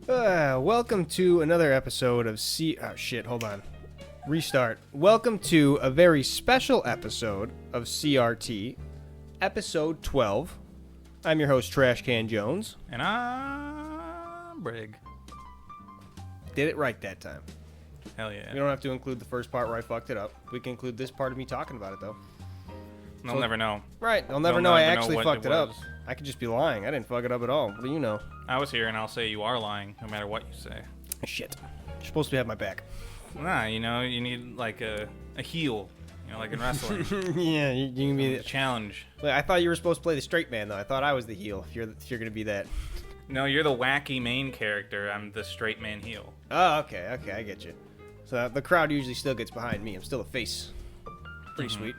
Welcome to another episode of hold on. Restart. Welcome to a very special episode of CRT, episode 12. I'm your host, Trashcan Jones. And I'm Breeeeeg. Did it right that time. Hell yeah. We don't have to include the first part where I fucked it up. We can include this part of me talking about it, though. They'll never know. Right. They'll never know I actually fucked it up. I could just be lying. I didn't fuck it up at all. What do you know? I was here, and I'll say you are lying, no matter what you say. Shit. You're supposed to have my back. Nah, you know, you need, like, a heel. You know, like in wrestling. Yeah, you can be the challenge. I thought you were supposed to play the straight man, though. I thought I was the heel, if you're going to be that. No, you're the wacky main character. I'm the straight man heel. Oh, okay, I get you. So the crowd usually still gets behind me. I'm still a face. Pretty sweet.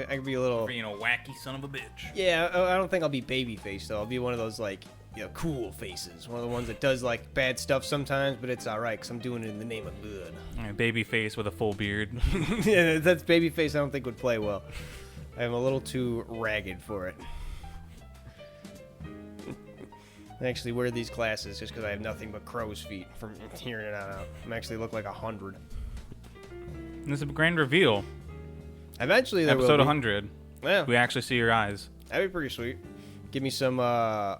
I could be a little... Being a wacky son of a bitch. Yeah, I don't think I'll be baby face, though. I'll be one of those, like, you know, cool faces. One of the ones that does, like, bad stuff sometimes, but it's alright, because I'm doing it in the name of good. Baby face with a full beard. Yeah, that's baby face I don't think would play well. I'm a little too ragged for it. I actually wear these glasses just because I have nothing but crow's feet from here and out. I actually look like 100. And this is a grand reveal. Eventually there Episode will be. 100. Yeah. We actually see your eyes. That'd be pretty sweet. Give me some, the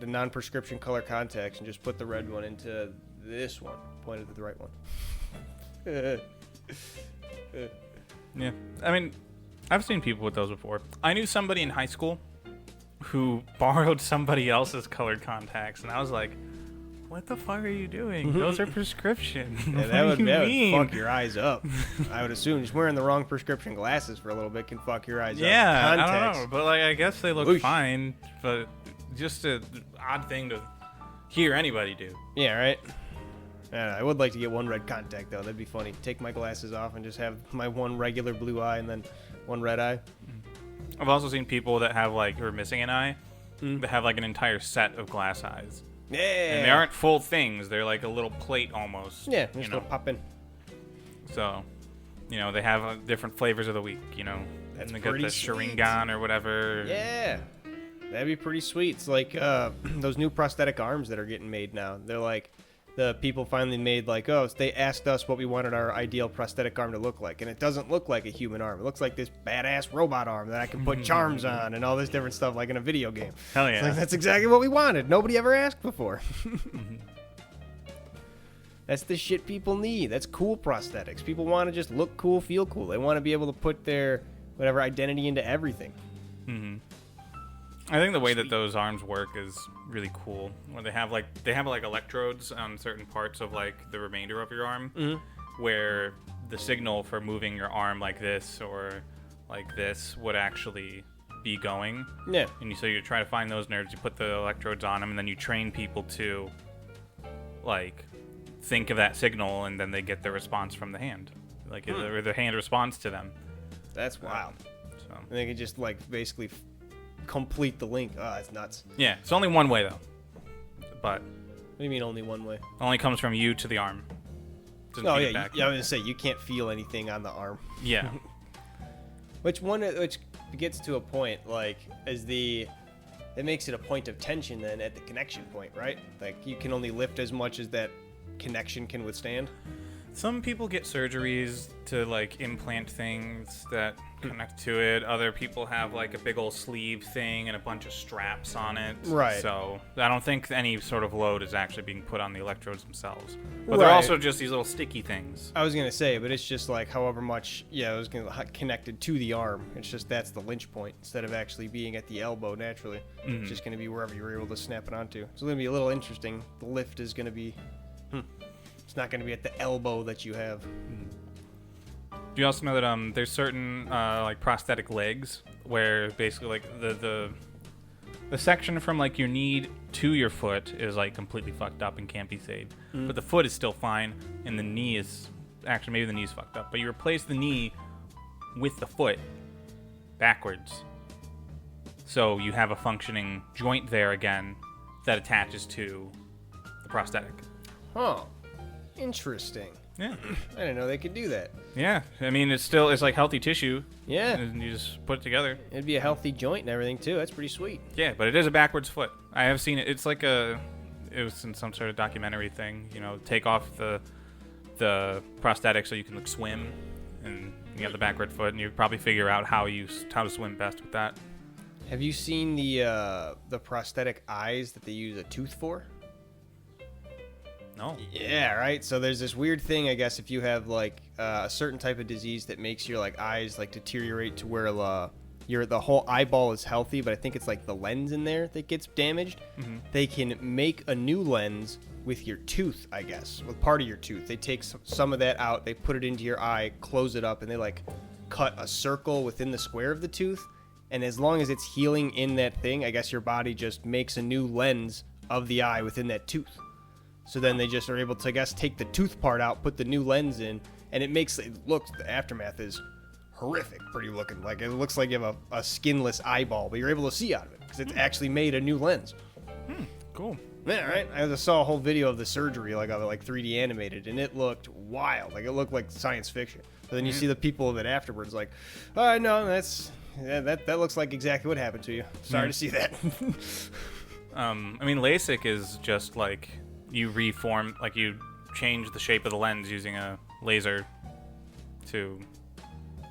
non-prescription color contacts and just put the red one into this one. Pointed at the right one. Yeah. I mean, I've seen people with those before. I knew somebody in high school who borrowed somebody else's colored contacts, and I was like, what the fuck are you doing? Those are prescription. Yeah, that would fuck your eyes up. I would assume just wearing the wrong prescription glasses for a little bit can fuck your eyes up. Yeah, Contacts. I don't know, but like I guess they look Whoosh. fine, but just an odd thing to hear anybody do. Yeah, right? I would like to get one red contact, though. That'd be funny. Take my glasses off and just have my one regular blue eye and then one red eye. I've also seen people that have like, who are missing an eye, that have like an entire set of glass eyes. Yeah. And they aren't full things. They're like a little plate almost. Yeah, just gonna pop in. So, you know, they have different flavors of the week, you know. That's and they got the sweet. Sharingan or whatever. Yeah. That'd be pretty sweet. It's like those new prosthetic arms that are getting made now. They're like, the people finally made like, they asked us what we wanted our ideal prosthetic arm to look like. And it doesn't look like a human arm. It looks like this badass robot arm that I can put charms on and all this different stuff like in a video game. Hell yeah. It's like, that's exactly what we wanted. Nobody ever asked before. That's the shit people need. That's cool prosthetics. People want to just look cool, feel cool. They want to be able to put their whatever identity into everything. Mm-hmm. I think the way that those arms work is really cool. Where they have like electrodes on certain parts of like the remainder of your arm, where the signal for moving your arm like this or like this would actually be going. Yeah. And so you try to find those nerves, you put the electrodes on them, and then you train people to like think of that signal, and then they get the response from the hand, like or the hand responds to them. That's wild. So And they can just like basically complete the link. Oh, it's nuts. yeah, it's only one way though. But What do you mean only one way? only comes from you to the arm. Doesn't Oh feed yeah, it back. I was gonna say you can't feel anything on the arm. Yeah. Which gets to a point like it makes it a point of tension then at the connection point, right? Like you can only lift as much as that connection can withstand. Some people get surgeries to like implant things that connect to it. Other people have like a big old sleeve thing and a bunch of straps on it. Right. So I don't think any sort of load is actually being put on the electrodes themselves. But Right. they're also just these little sticky things. I was gonna say, but it's just like however much, it was connected to the arm. It's just that's the lynch point instead of actually being at the elbow naturally. It's just gonna be wherever you were able to snap it onto. So it's gonna be a little interesting. The lift is gonna be, it's not gonna be at the elbow that you have. Do you also know that there's certain like prosthetic legs where basically like the section from like your knee to your foot is like completely fucked up and can't be saved, but the foot is still fine, and the knee is actually maybe the knee's fucked up, but you replace the knee with the foot backwards, so you have a functioning joint there again that attaches to the prosthetic. Huh. Interesting. Yeah. I didn't know they could do that. Yeah. I mean, it's like healthy tissue. Yeah. And you just put it together. It'd be a healthy joint and everything too. That's pretty sweet. Yeah, but it is a backwards foot. I have seen it. It's like it was in some sort of documentary thing. You know, take off the prosthetic so you can like swim, and you have the backward foot, and you probably figure out how to swim best with that. Have you seen the prosthetic eyes that they use a tooth for? No. Yeah, right. So there's this weird thing, I guess, if you have like a certain type of disease that makes your like eyes like deteriorate to where the whole eyeball is healthy, but I think it's like the lens in there that gets damaged. Mm-hmm. They can make a new lens with your tooth, I guess, with part of your tooth. They take some of that out, they put it into your eye, close it up, and they like cut a circle within the square of the tooth. And as long as it's healing in that thing, I guess your body just makes a new lens of the eye within that tooth. So then they just are able to, I guess, take the tooth part out, put the new lens in, and the aftermath is horrific, pretty looking. Like, it looks like you have a skinless eyeball, but you're able to see out of it because it's actually made a new lens. Cool. Yeah, right? I just saw a whole video of the surgery, like, of it, like 3D animated, and it looked wild. Like, it looked like science fiction. But then you see the people of it afterwards, like, oh, no, that looks like exactly what happened to you. Sorry to see that. I mean, LASIK is just like you reform, like you change the shape of the lens using a laser to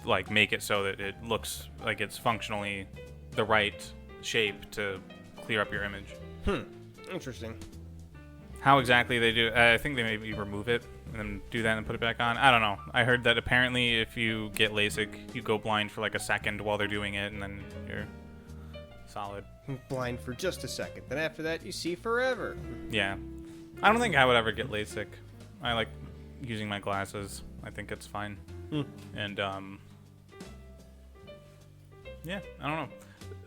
like make it so that it looks like it's functionally the right shape to clear up your image. Interesting. How exactly they do, I think they maybe remove it and then do that and put it back on. I don't know. I heard that apparently if you get LASIK, you go blind for like a second while they're doing it, and then you're solid. Blind for just a second. Then after that, you see forever. Yeah. I don't think I would ever get LASIK. I like using my glasses. I think it's fine. And, yeah, I don't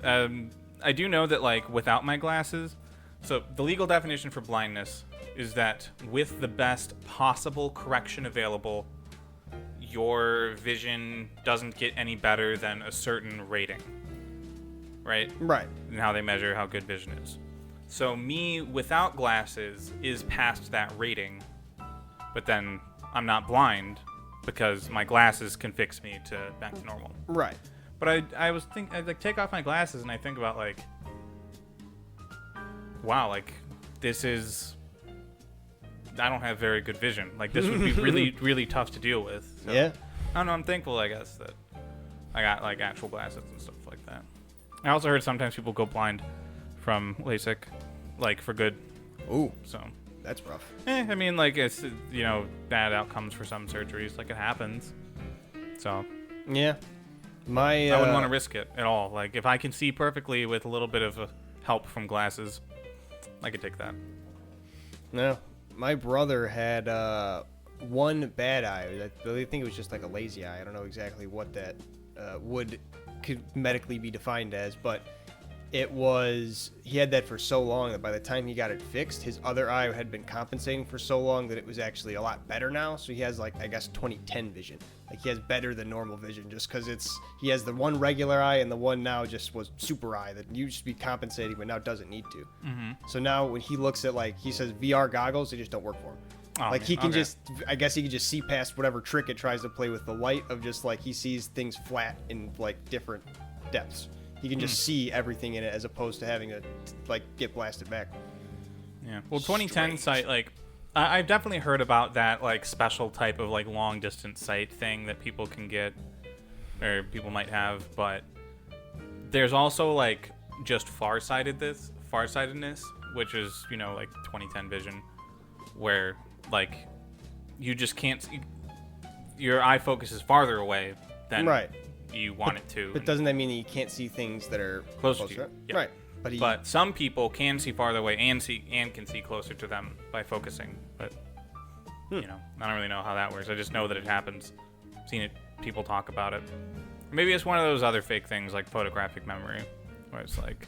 know. I do know that, like, without my glasses, so the legal definition for blindness is that with the best possible correction available, your vision doesn't get any better than a certain rating. Right? Right. And how they measure how good vision is. So me without glasses is past that rating, but then I'm not blind because my glasses can fix me back to normal. Right. But I like take off my glasses and I think about like, wow, like I don't have very good vision. Like this would be really, really tough to deal with. So, yeah. I don't know. I'm thankful, I guess, that I got like actual glasses and stuff like that. I also heard sometimes people go blind from LASIK, like for good. Ooh. So that's rough. I mean, like it's bad outcomes for some surgeries. Like it happens. So yeah. I wouldn't want to risk it at all. Like if I can see perfectly with a little bit of help from glasses, I could take that. No, my brother had one bad eye. I think it was just like a lazy eye. I don't know exactly what that could medically be defined as, but he had that for so long that by the time he got it fixed, his other eye had been compensating for so long that it was actually a lot better now. So he has like, I guess, 20/10 vision. Like he has better than normal vision just because he has the one regular eye and the one now just was super eye that used to be compensating but now doesn't need to. Mm-hmm. So now when he looks at, like, he says VR goggles, they just don't work for him. Oh, like he can I guess he can just see past whatever trick it tries to play with the light of just like he sees things flat in like different depths. He can just see everything in it as opposed to having to like get blasted back. Yeah. Well, 2010 sight, like I've definitely heard about that like special type of like long distance sight thing that people can get or people might have, but there's also like just farsightedness, which is, like 2010 vision, where like you just can't see, your eye focus is farther away than you want it to. But doesn't that mean that you can't see things that are closer to you? Yeah. Right. But some people can see farther away and can see closer to them by focusing. But I don't really know how that works. I just know that it happens. I've seen it, people talk about it. Maybe it's one of those other fake things like photographic memory, where it's like,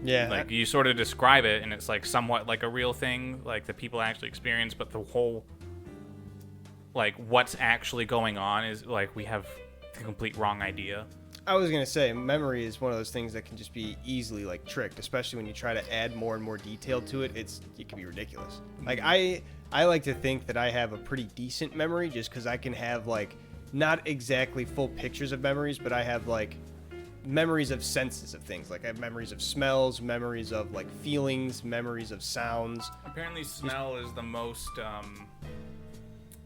like you sort of describe it and it's like somewhat like a real thing, like that people actually experience, but the whole like what's actually going on is like we have the complete wrong idea. I was gonna say memory is one of those things that can just be easily like tricked, especially when you try to add more and more detail to it. It can be ridiculous. Like I like to think that I have a pretty decent memory just because I can have like not exactly full pictures of memories, but I have like memories of senses of things. Like I have memories of smells, memories of like feelings, memories of sounds. Apparently, smell is the most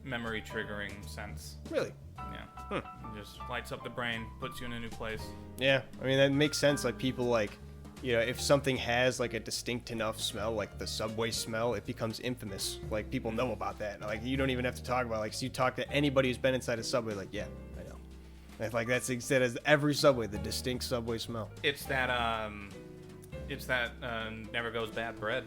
memory triggering sense. Really? Yeah. It just lights up the brain, puts you in a new place. Yeah, I mean that makes sense. Like people like, if something has like a distinct enough smell, like the subway smell, it becomes infamous. Like people know about that. Like you don't even have to talk about it. Like so you talk to anybody who's been inside a subway, like yeah, I know. And like that's said as every subway, the distinct subway smell. It's that never goes bad bread.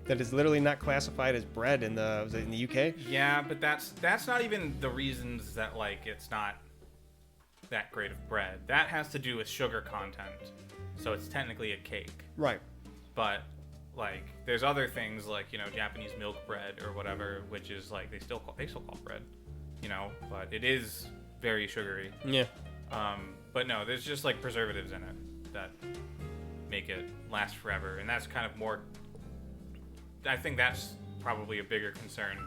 That is literally not classified as bread in the UK. Yeah, but that's not even the reasons that like it's not that great of bread. That has to do with sugar content. So it's technically a cake. Right. But like there's other things like, Japanese milk bread or whatever, which is like they still call bread, but it is very sugary. Yeah. But no, there's just like preservatives in it that make it last forever, and that's kind of more, I think that's probably a bigger concern.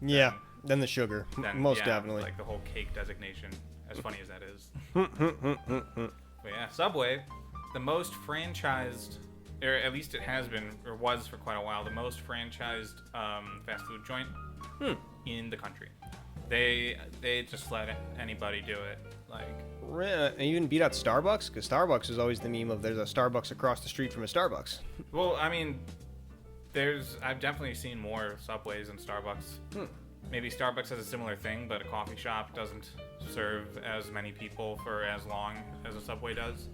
Yeah, than the sugar. Most definitely. Like the whole cake designation, as funny as that is. But yeah, Subway, the most franchised, or at least it has been, or was for quite a while, the most franchised fast food joint in the country. They just let anybody do it. Like, and even beat out Starbucks, because Starbucks is always the meme of there's a Starbucks across the street from a Starbucks. Well, I mean, I've definitely seen more Subways than Starbucks. Maybe Starbucks has a similar thing, but a coffee shop doesn't serve as many people for as long as a Subway does.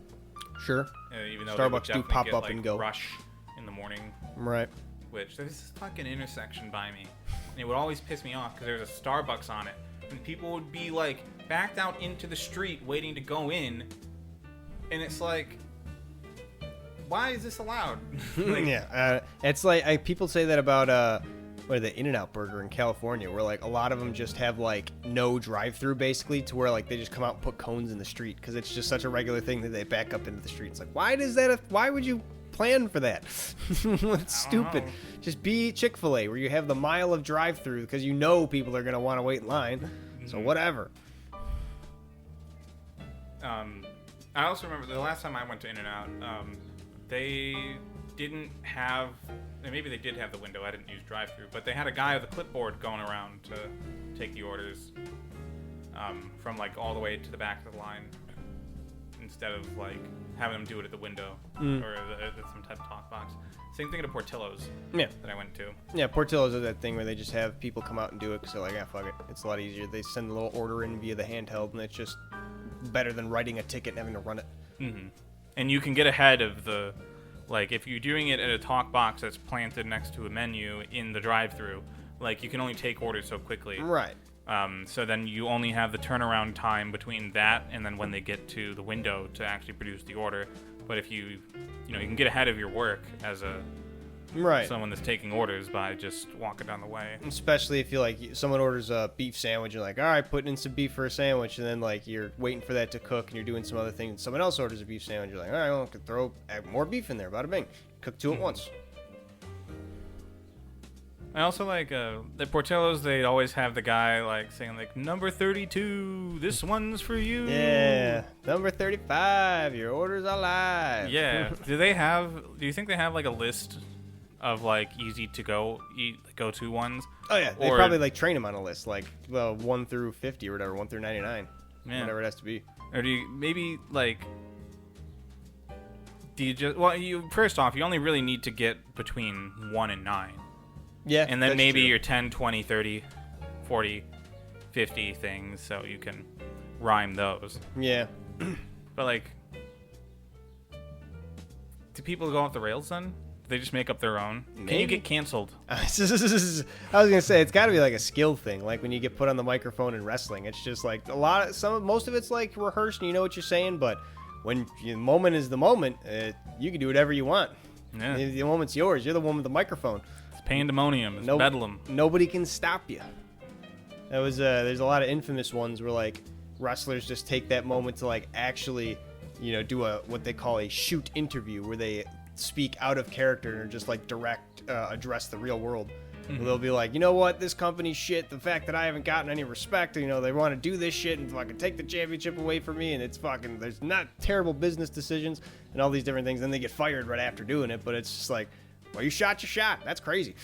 Sure. Even though Starbucks do pop get, up like, and go. Rush in the morning. Right. Which there's this fucking intersection by me, and it would always piss me off because there's a Starbucks on it, and people would be like backed out into the street waiting to go in, and it's like, why is this allowed? Like, yeah, it's like people say that about the In-N-Out Burger in California, where like a lot of them just have like no drive-through basically, to where like they just come out and put cones in the street because it's just such a regular thing that they back up into the street. It's like, why would you plan for that? It's stupid. Just be Chick-fil-A, where you have the mile of drive-through because people are gonna want to wait in line. So whatever. I also remember the last time I went to In-N-Out, they didn't have, and maybe they did have the window, I didn't use drive-through, but they had a guy with a clipboard going around to take the orders from like all the way to the back of the line, instead of like having them do it at the window or some type of talk box. Same thing at Portillo's that I went to. Yeah, Portillo's is that thing where they just have people come out and do it because they're like, yeah, fuck it. It's a lot easier. They send a little order in via the handheld, and it's just better than writing a ticket and having to run it. Mm-hmm. And you can get ahead of like if you're doing it at a talk box that's planted next to a menu in the drive-thru, like you can only take orders so quickly. Right. So then you only have the turnaround time between that and then when they get to the window to actually produce the order. But if you can get ahead of your work as someone that's taking orders by just walking down the way. Especially if you like someone orders a beef sandwich, you're like, all right, putting in some beef for a sandwich, and then like you're waiting for that to cook and you're doing some other thing, and someone else orders a beef sandwich, you're like, all right, well, I could add more beef in there, bada bing, cook two at once. I also like the Portillo's. They always have the guy like saying like, number 32, this one's for you. Yeah, number 35, your orders are live. Yeah. Do you think they have like a list of like easy to go to ones? Oh yeah, they probably like train them on a list, like 1 through 50 or whatever, 1 through 99, whatever it has to be. Or do you maybe like? Do you just first off, you only really need to get between 1 and 9. Yeah. And then maybe your 10, 20, 30, 40, 50 things, so you can rhyme those. Yeah. But like, do people go off the rails then? Do they just make up their own? Maybe. Can you get canceled? I was gonna say it's got to be like a skill thing, like when you get put on the microphone in wrestling. It's just like most of it's like rehearsed and you know what you're saying, but when the moment is the moment, you can do whatever you want. Yeah. The moment's yours. You're the one with the microphone. Pandemonium. It's bedlam. Nobody can stop you. There's a lot of infamous ones where like wrestlers just take that moment to like actually, do what they call a shoot interview, where they speak out of character and just like direct address the real world. They'll be like, you know what, this company's shit. The fact that I haven't gotten any respect, you know, they want to do this shit and fucking take the championship away from me, and it's fucking, there's not terrible business decisions and all these different things. Then they get fired right after doing it, but it's just like, well, you shot your shot. That's crazy.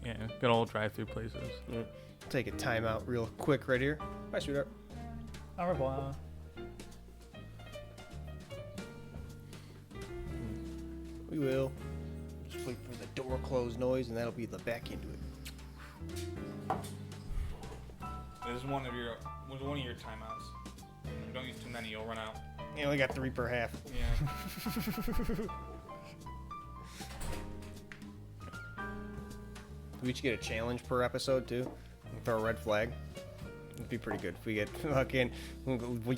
Yeah, good old drive-through places. Yeah. Take a timeout real quick right here. Bye, sweetheart. Au revoir. We will. Just wait for the door close noise, and that'll be the back into it. This is one of your timeouts. Don't use too many, you'll run out. You only got 3 per half. Yeah. We each get a challenge per episode too. Throw a red flag. It'd be pretty good if we get fucking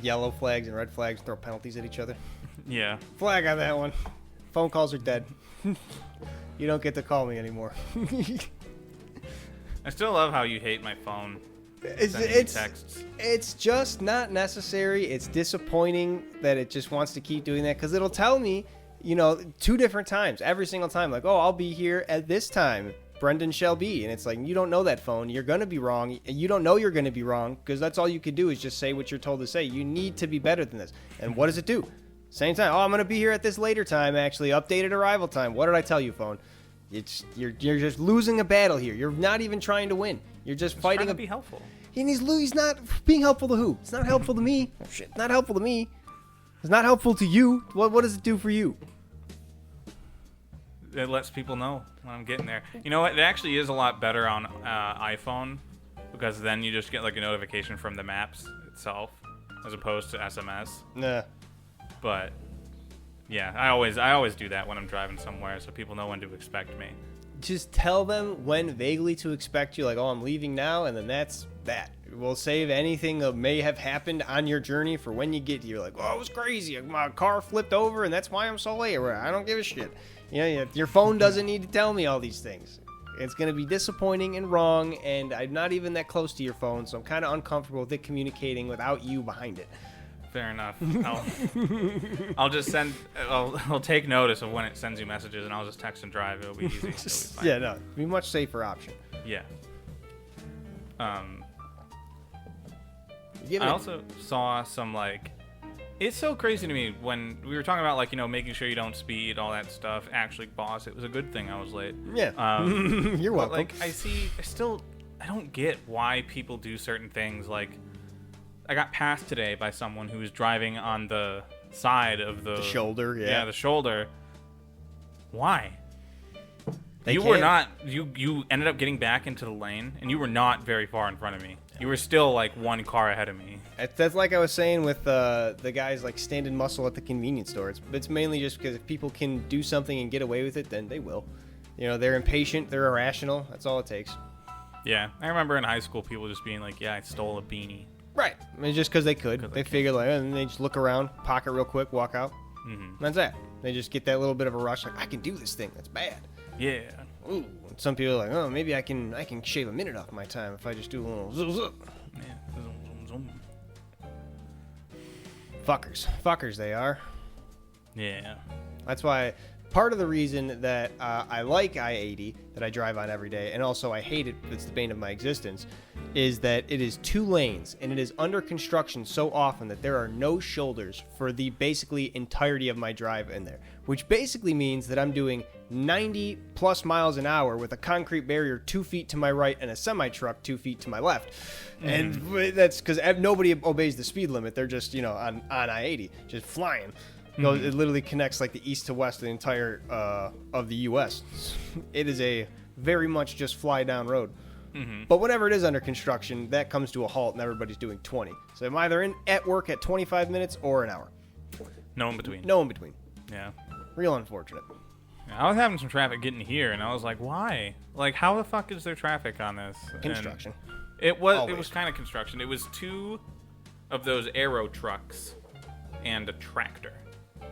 yellow flags and red flags, throw penalties at each other. Yeah. Flag on that one. Phone calls are dead. You don't get to call me anymore. I still love how you hate my phone. It's texts. It's just not necessary. It's disappointing that it just wants to keep doing that, because it'll tell me, you know, 2 different times every single time, like, oh, I'll be here at this time. Brendan shall be. And it's like, you don't know that phone. You're going to be wrong. You don't know you're going to be wrong, because that's all you can do is just say what you're told to say. You need to be better than this. And what does it do? Same time. Oh, I'm going to be here at this later time, actually. Updated arrival time. What did I tell you, phone? You're just losing a battle here. You're not even trying to win. You're just fighting. Trying to be helpful. And he's not being helpful to who? It's not helpful to me. Shit, not helpful to me. It's not helpful to you. What does it do for you? It lets people know when I'm getting there. You know what? It actually is a lot better on iPhone, because then you just get like a notification from the maps itself as opposed to SMS. Nah. But yeah, I always do that when I'm driving somewhere, so people know when to expect me. Just tell them when vaguely to expect you, like, oh, I'm leaving now, and then that's that. We'll save anything that may have happened on your journey for when you get here. Like, oh, it was crazy. My car flipped over, and that's why I'm so late. I don't give a shit. You know, your phone doesn't need to tell me all these things. It's going to be disappointing and wrong, and I'm not even that close to your phone, so I'm kind of uncomfortable with it communicating without you behind it. Fair enough. I'll just send. I'll take notice of when it sends you messages, and I'll just text and drive. It'll be easy. It'll be fine. Yeah, no, be a much safer option. Yeah. I also saw some, like, it's so crazy to me when we were talking about, like, you know, making sure you don't speed, all that stuff. Actually, boss, it was a good thing I was late. Yeah. You're welcome. But, like, I don't get why people do certain things. Like, I got passed today by someone who was driving on the side of the shoulder. Yeah, the shoulder. Why? You ended up getting back into the lane, and you were not very far in front of me. You were still like 1 car ahead of me. That's like I was saying with the guys like standing muscle at the convenience store. It's mainly just because if people can do something and get away with it, then they will. You know, they're impatient, they're irrational. That's all it takes. Yeah, I remember in high school people just being like, "Yeah, I stole a beanie." Right. I mean, just because they could. They figured like, and they just look around, pocket real quick, walk out. Mm-hmm. That's that. They just get that little bit of a rush, like, I can do this thing. That's bad. Yeah. Ooh. Some people are like, oh, maybe I can shave a minute off my time if I just do a little zoom zoom. Yeah. Zoom. Fuckers they are. Yeah. That's why part of the reason that I like I-80 that I drive on every day, and also I hate it, it's the bane of my existence, is that it is 2 lanes and it is under construction so often that there are no shoulders for the basically entirety of my drive in there, which basically means that I'm doing 90 plus miles an hour with a concrete barrier 2 feet to my right and a semi-truck 2 feet to my left. And that's because nobody obeys the speed limit. They're just, you know, on I-80 just flying. It literally connects like the east to west of the entire of the U.S. It is a very much just fly down road. But whenever it is under construction, that comes to a halt and everybody's doing 20. So I'm either at work at 25 minutes or an hour. No in between. No in between. Yeah. Real unfortunate. Yeah, I was having some traffic getting here, and I was like, why? Like, how the fuck is there traffic on this? Construction. And it was kind of construction. It was 2 of those aero trucks and a tractor.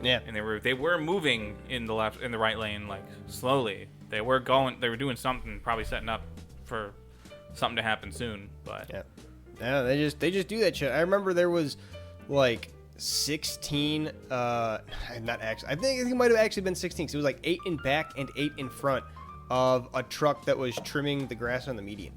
Yeah. And they were moving in the right lane, like, slowly. They were doing something, probably setting up for something to happen soon, but yeah, they just do that shit. I remember there was like 16. Not actually. I think it might have actually been 16. 'Cause it was like 8 in back and 8 in front of a truck that was trimming the grass on the median.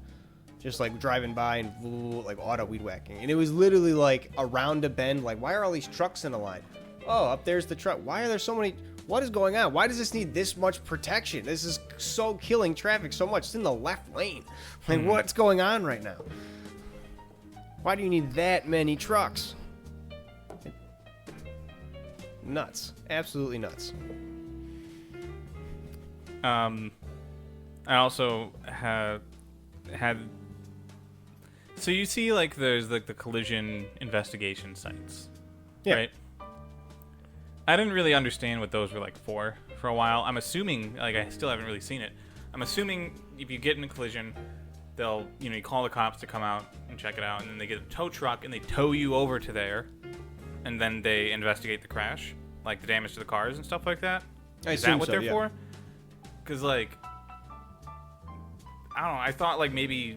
Just like driving by and like auto weed whacking. And it was literally like around a bend. Like, why are all these trucks in a line? Oh, up there's the truck. Why are there so many? What is going on? Why does this need this much protection? This is so killing traffic so much. It's in the left lane. Like, what's going on right now? Why do you need that many trucks? Nuts. Absolutely nuts. I also had. So you see, like, there's like the collision investigation sites, Yeah. right? I didn't really understand what those were like for a while. I'm assuming, like, I still haven't really seen it. I'm assuming if you get in a collision, they'll, you call the cops to come out and check it out, and then they get a tow truck and they tow you over to there, and then they investigate the crash, like the damage to the cars and stuff like that. Is that what they're for? Because, like, I don't know. I thought, like, maybe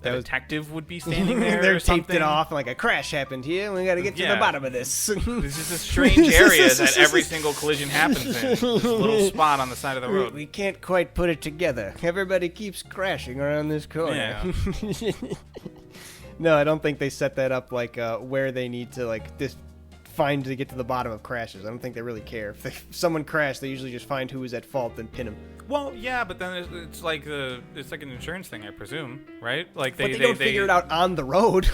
a detective would be standing there. They're or taped something. it off, and like a crash happened here, and we got to get to the bottom of this. This is a strange area that every single collision happens in. This little spot on the side of the road. We can't quite put it together. Everybody keeps crashing around this corner. Yeah. No, I don't think they set that up like where they need to like find to get to the bottom of crashes. I don't think they really care. If someone crashed, they usually just find who was at fault and pin them. Well, yeah, but then it's like an insurance thing, I presume, right? Like But they don't figure it out on the road.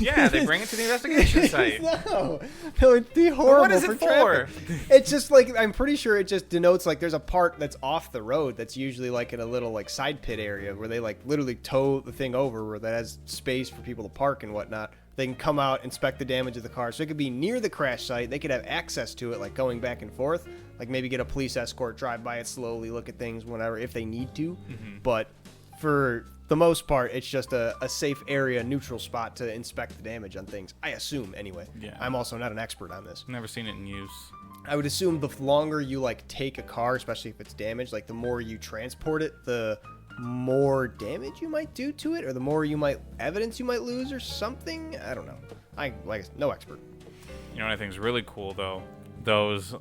Yeah, they bring it to the investigation site. No, it'd be horrible. What is it for? It's just like, I'm pretty sure it just denotes like there's a part that's off the road that's usually like in a little like side pit area where they like literally tow the thing over where that has space for people to park and whatnot. They can come out, inspect the damage of the car. So it could be near the crash site. They could have access to it, like going back and forth. Like maybe get a police escort, drive by it slowly, look at things, whatever, if they need to. Mm-hmm. But for the most part, it's just a safe area, neutral spot to inspect the damage on things. I assume, anyway. Yeah. I'm also not an expert on this. Never seen it in use. I would assume the longer you like take a car, especially if it's damaged, like the more you transport it, the more damage you might do to it, or the more evidence you might lose or something. I don't know. No expert. You know what I think is really cool though? Those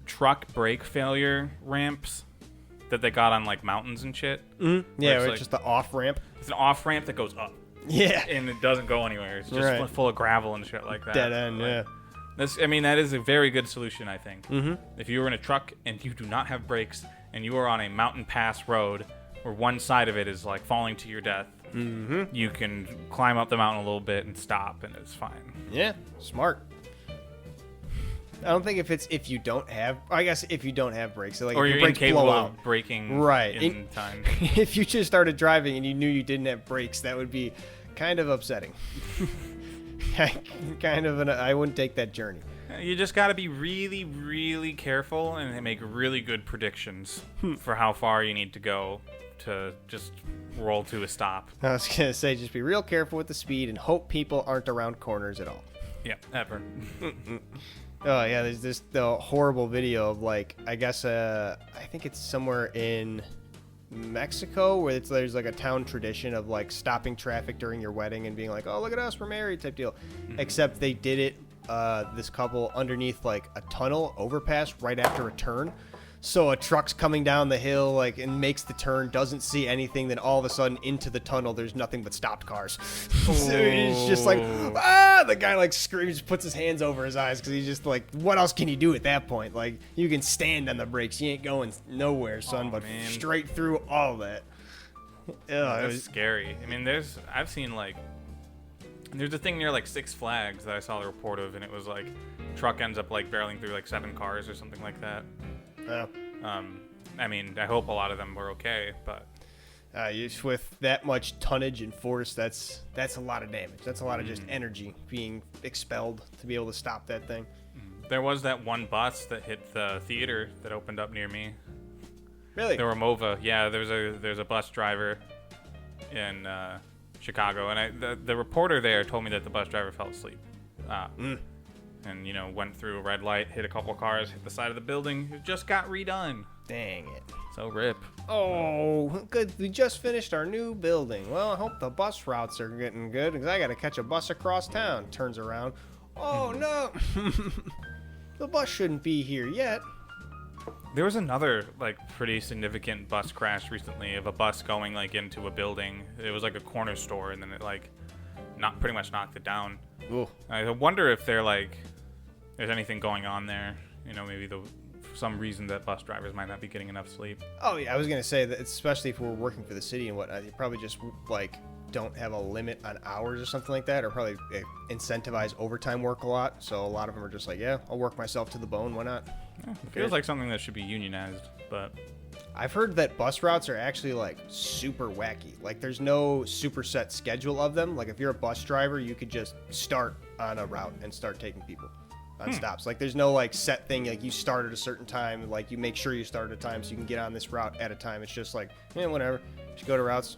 truck brake failure ramps that they got on like mountains and shit. Mm-hmm. Yeah, it's just the off ramp. It's an off ramp that goes up. Yeah, and it doesn't go anywhere. It's just full of gravel and shit like that. Dead end. Like, yeah. That is a very good solution, I think. Mm-hmm. If you were in a truck and you do not have brakes and you are on a mountain pass road where one side of it is like falling to your death, mm-hmm. you can climb up the mountain a little bit and stop, and it's fine. Yeah, smart. I don't think if you don't have, I guess if you don't have brakes, so like or if you're your brakes incapable blow out, of braking right in time. If you just started driving and you knew you didn't have brakes, that would be kind of upsetting. I wouldn't take that journey. You just got to be really, really careful and make really good predictions for how far you need to go to just roll to a stop. I was going to say, just be real careful with the speed and hope people aren't around corners at all. Yeah, ever. Oh, yeah, there's this horrible video of, like, I guess, I think it's somewhere in Mexico where there's, like, a town tradition of, like, stopping traffic during your wedding and being like, oh, look at us, we're married type deal. Mm-hmm. Except they did it, this couple, underneath, like, a tunnel overpass right after a turn. So a truck's coming down the hill, like, and makes the turn, doesn't see anything, then all of a sudden into the tunnel, there's nothing but stopped cars. So it's just like, the guy like screams, puts his hands over his eyes because he's just like, what else can you do at that point? Like, you can stand on the brakes, you ain't going nowhere, son, but man, straight through all that. That's scary. I mean, I've seen like, there's a thing near like Six Flags that I saw the report of, and it was like, truck ends up like barreling through like 7 cars or something like that. Yeah. I mean, I hope a lot of them were okay, but with that much tonnage and force, that's a lot of damage. That's a lot of just energy being expelled to be able to stop that thing. There was that one bus that hit the theater that opened up near me. Really? The Ramova. Yeah, there's a bus driver in Chicago, and the reporter there told me that the bus driver fell asleep. and went through a red light, hit a couple cars, hit the side of the building. It just got redone. Dang it. So rip. Oh, good. We just finished our new building. Well, I hope the bus routes are getting good because I got to catch a bus across town. Turns around. Oh, no. The bus shouldn't be here yet. There was another, pretty significant bus crash recently of a bus going, into a building. It was, a corner store, and then it, pretty much knocked it down. Ooh. I wonder if there's anything going on there. Maybe for some reason that bus drivers might not be getting enough sleep. Oh, yeah, I was going to say that especially if we're working for the city and whatnot, you probably just, don't have a limit on hours or something like that, or probably incentivize overtime work a lot. So a lot of them are just like, yeah, I'll work myself to the bone. Why not? Yeah, it feels like something that should be unionized, but I've heard that bus routes are actually super wacky. There's no super set schedule of them. If you're a bus driver, you could just start on a route and start taking people on stops. There's no set thing. You start at a certain time. You make sure you start at a time so you can get on this route at a time. It's just whatever. Just go to routes.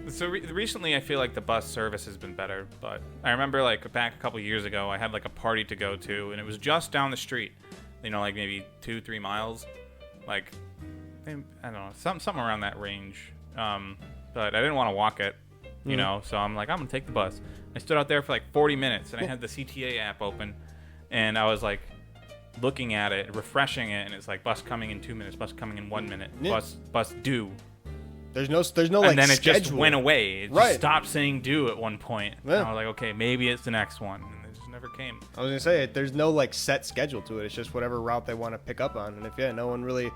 So recently, I feel like the bus service has been better, but I remember back a couple years ago, I had a party to go to, and it was just down the street, maybe 2-3 miles, I don't know, something around that range. But I didn't want to walk it, so I'm I'm gonna take the bus. I stood out there for 40 minutes, and I had the CTA app open, and I was looking at it, refreshing it, and it's bus coming in 2 minutes, bus coming in 1 minute, bus due. There's no and then it schedule. just went away. It just stopped saying due at one point. Yeah. And I was okay, maybe it's the next one, and it just never came. I was gonna say there's no set schedule to it. It's just whatever route they want to pick up on, and if no one really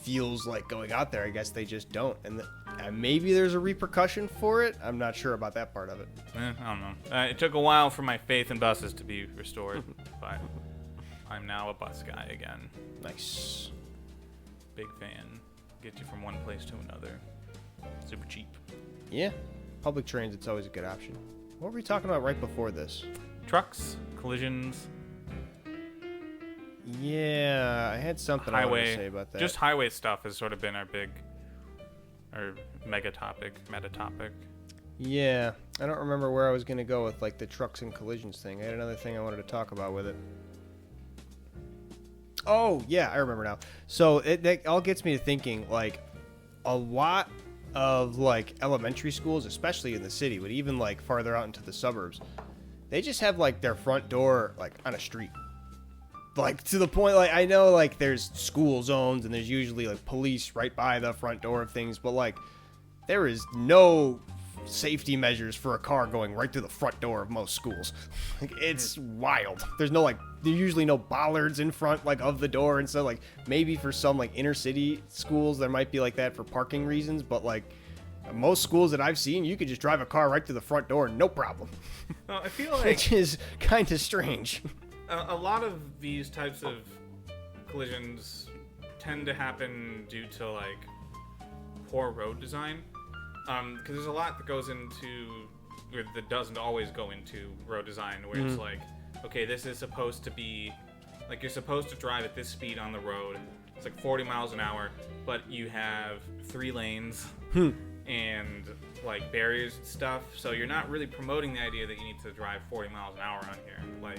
feels like going out there, I guess they just don't. And maybe there's a repercussion for it. I'm not sure about that part of it. I don't know. It took a while for my faith in buses to be restored, but I'm now a bus guy again. Nice. Big fan. Get you from one place to another. Super cheap. Yeah. Public transit's always a good option. What were we talking about right before this? Trucks, collisions. Yeah, I had something I wanted to say about that. Just highway stuff has sort of been our mega topic, meta topic. Yeah, I don't remember where I was going to go with the trucks and collisions thing. I had another thing I wanted to talk about with it. Oh, yeah, I remember now. So that all gets me to thinking, a lot of elementary schools, especially in the city, but even farther out into the suburbs, they just have their front door on a street. To the point, I know there's school zones and there's usually police right by the front door of things, but there is no safety measures for a car going right through the front door of most schools. It's wild. There's no there's usually no bollards in front of the door, and so maybe for some inner city schools there might be that for parking reasons, but most schools that I've seen, you could just drive a car right through the front door, no problem. Well, I feel which is kind of strange. A lot of these types of collisions tend to happen due to poor road design. Because there's a lot that goes into, or that doesn't always go into road design, where it's okay, this is supposed to be, you're supposed to drive at this speed on the road. It's 40 miles an hour, but you have 3 lanes and barriers and stuff. So you're not really promoting the idea that you need to drive 40 miles an hour on here.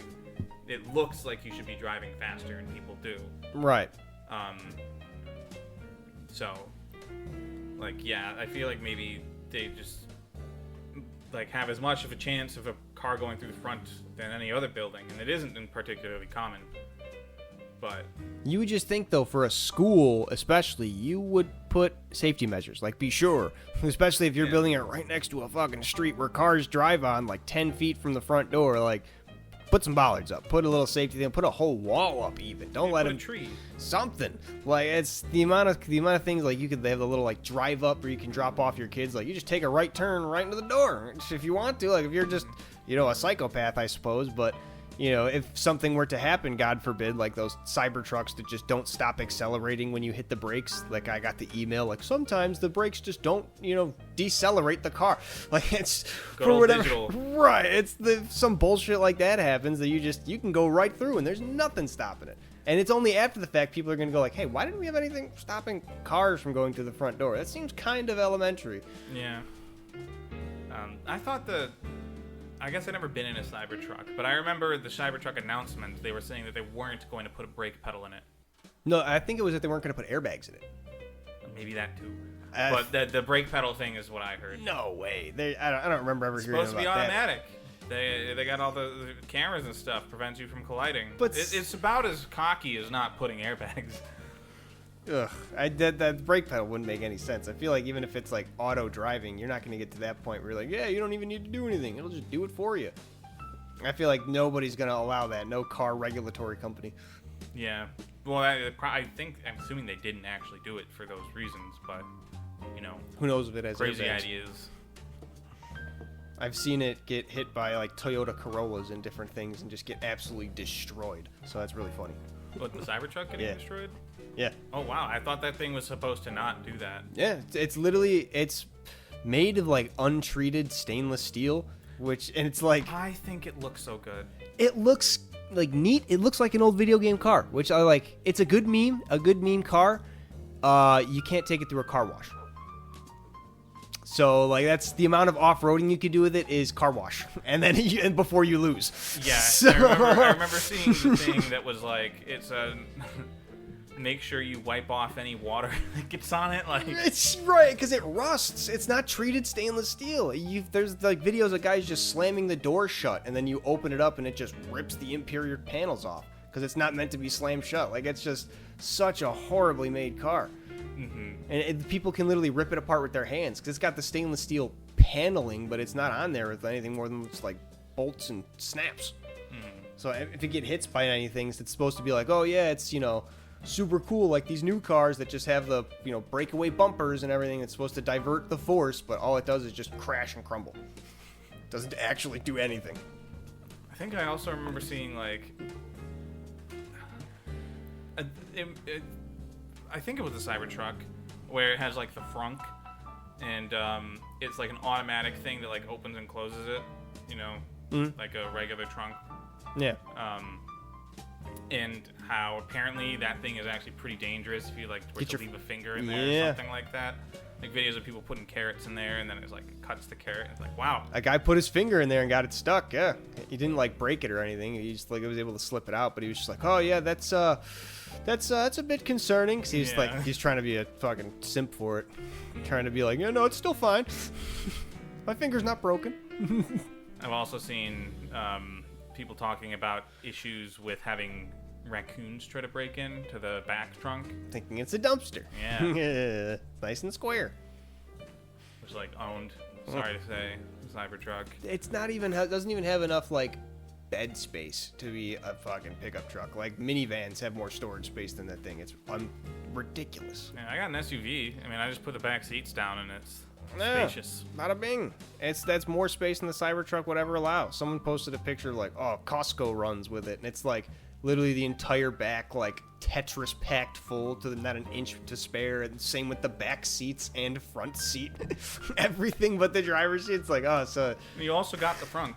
It looks like you should be driving faster, and people do. Right. So, yeah, I feel maybe they just have as much of a chance of a car going through the front than any other building, and it isn't particularly common. But you would just think, though, for a school especially, you would put safety measures. Be sure, especially if you're building it right next to a fucking street where cars drive on 10 feet from the front door. Put some bollards up, put a little safety thing, put a whole wall up even. Don't let them. Tree. Something. It's the amount of things they have the little drive up where you can drop off your kids. You just take a right turn right into the door if you want to. If you're just a psychopath, I suppose. But if something were to happen, God forbid, those cyber trucks that just don't stop accelerating when you hit the brakes. I got the email, sometimes the brakes just don't, decelerate the car. It's good for old whatever. Digital. Right. It's some bullshit like that happens that you can go right through and there's nothing stopping it. And it's only after the fact people are going to go hey, why didn't we have anything stopping cars from going through the front door? That seems kind of elementary. Yeah. I thought I guess I've never been in a Cybertruck, but I remember the Cybertruck announcement. They were saying that they weren't going to put a brake pedal in it. No, I think it was that they weren't going to put airbags in it. Maybe that too. But the brake pedal thing is what I heard. No way. I don't remember ever hearing about that. It's supposed to be automatic. They got all the cameras and stuff, prevents you from colliding. But it's about as cocky as not putting airbags. Ugh, that brake pedal wouldn't make any sense. I feel like even if it's like auto driving, you're not going to get to that point where you're like, yeah, you don't even need to do anything. It'll just do it for you. I feel like nobody's going to allow that. No car regulatory company. Yeah. Well, I'm assuming they didn't actually do it for those reasons, but, you know. Who knows if it has crazy airbags. ideas. I've seen it get hit by like Toyota Corollas and different things and just get absolutely destroyed. So that's really funny. What, the Cybertruck getting destroyed? Yeah. Oh, wow. I thought that thing was supposed to not do that. Yeah, it's literally, it's made of like untreated stainless steel, and it's like... I think it looks so good. It looks like neat. It looks like an old video game car, which I like. It's a good meme car. You can't take it through a car wash. So like that's the amount of off-roading you could do with it is car wash, and then and before you lose. Yeah, so... I remember seeing the thing that was like it's a make sure you wipe off any water that gets on it. Like it's right because it rusts. It's not treated stainless steel. There's like videos of guys just slamming the door shut, and then you open it up and it just rips the interior panels off because it's not meant to be slammed shut. Like it's just such a horribly made car. Mm-hmm. And people can literally rip it apart with their hands because it's got the stainless steel paneling, but it's not on there with anything more than just like bolts and snaps. Mm-hmm. So if it get hits by anything, it's supposed to be like, oh yeah, it's super cool, like these new cars that just have the breakaway bumpers and everything. It's supposed to divert the force, but all it does is just crash and crumble. It doesn't actually do anything. I think I also remember seeing like I think it was the Cybertruck where it has like the frunk and it's like an automatic thing that like opens and closes it, like a regular trunk. Yeah. And how apparently that thing is actually pretty dangerous if you like were to leave a finger in there or something like that. Like videos of people putting carrots in there and then it's like it cuts the carrot and it's like, wow. A guy put his finger in there and got it stuck. Yeah. He didn't like break it or anything. He just like was able to slip it out, but he was just like, oh yeah, that's a bit concerning because he's like he's trying to be a fucking simp for it, trying to be like, yeah, no, it's still fine. My finger's not broken. I've also seen people talking about issues with having raccoons try to break in to the back trunk, thinking it's a dumpster. Yeah. Nice and square. Which like owned. Sorry to say, Cybertruck. It's not even doesn't even have enough like bed space to be a fucking pickup truck. Like minivans have more storage space than that thing. It's ridiculous. Yeah, I got an SUV. I mean, I just put the back seats down and it's spacious. Bada bing. That's more space than the Cybertruck would ever allow. Someone posted a picture of like, oh, Costco runs with it, and it's like literally the entire back like Tetris packed full to not an inch to spare, and same with the back seats and front seat. Everything but the driver's seat. It's like, oh, so you also got the frunk.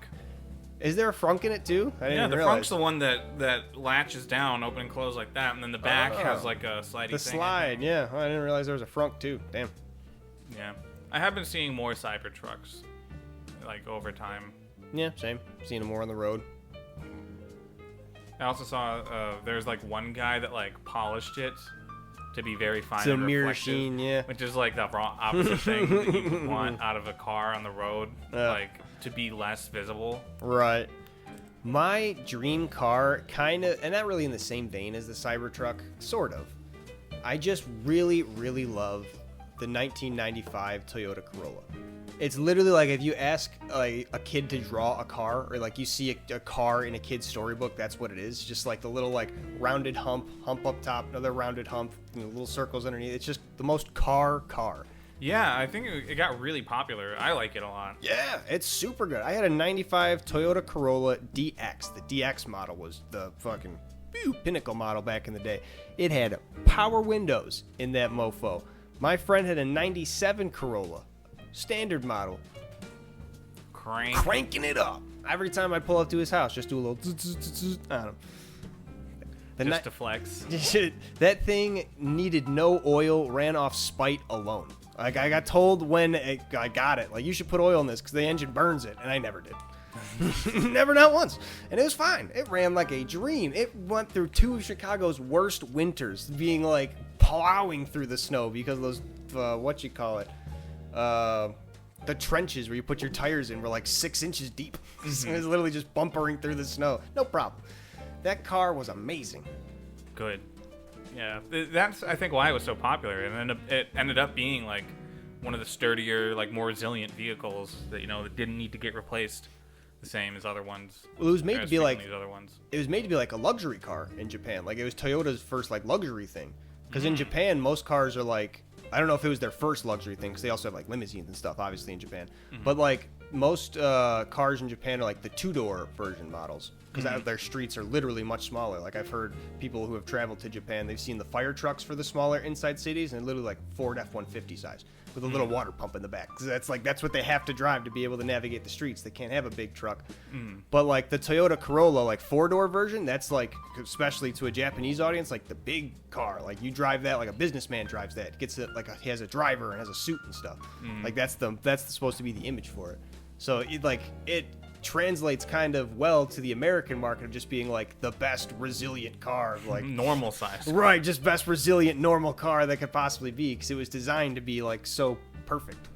Is there a frunk in it too? I didn't the realize. frunk's the one that latches down, open and close like that, and then the back has like a slidey thing. The slide, yeah. I didn't realize there was a frunk too. Damn. Yeah. I have been seeing more Cybertrucks, like, over time. Yeah, same. Seeing them more on the road. I also saw there's, like, one guy that, like, polished it to be very fine it's a and mirror reflective, sheen, yeah. which is, like, the opposite thing that you would want out of a car on the road, like, to be less visible. Right. My dream car, kind of, and not really in the same vein as the Cybertruck, sort of. I just really, really love the 1995 Toyota Corolla. It's literally like if you ask like a kid to draw a car, or like you see a car in a kid's storybook, that's what it is. Just like the little like rounded hump up top, another rounded hump, little circles underneath. It's just the most car. Yeah, I think it got really popular. I like it a lot. Yeah, it's super good. I had a 95 Toyota Corolla DX. The DX model was the fucking pinnacle model back in the day. It had power windows in that mofo. My friend had a 97 Corolla, standard model. Cranking it up. Every time I'd pull up to his house, just do a little on him. Just to flex. That thing needed no oil, ran off spite alone. Like, I got told when I got it, like, you should put oil in this because the engine burns it, and I never did. Never, not once. And it was fine. It ran like a dream. It went through 2 of Chicago's worst winters, being like plowing through the snow because of those, the trenches where you put your tires in were like 6 inches deep. It was literally just bumpering through the snow. No problem. That car was amazing. Good. Yeah, that's I think why it was so popular, and it ended up being like one of the sturdier, like more resilient vehicles that that didn't need to get replaced the same as other ones. Well, it was made to be like these other ones. It was made to be like a luxury car in Japan. Like it was Toyota's first like luxury thing. Because in Japan, most cars are like, I don't know if it was their first luxury thing, because they also have like limousines and stuff, obviously in Japan. But like most cars in Japan are like the 2-door version models, because their streets are literally much smaller. Like I've heard people who have traveled to Japan, they've seen the fire trucks for the smaller inside cities, and they're literally like Ford F-150 size with a little water pump in the back. So that's what they have to drive to be able to navigate the streets. They can't have a big truck. But like the Toyota Corolla, like 4-door version, that's like, especially to a Japanese audience, like the big car. Like you drive that like a businessman drives that. Gets it like he has a driver and has a suit and stuff. Like that's supposed to be the image for it. So it translates kind of well to the American market of just being like the best resilient car, like normal size. Right, just best resilient normal car that could possibly be, because it was designed to be like so perfect.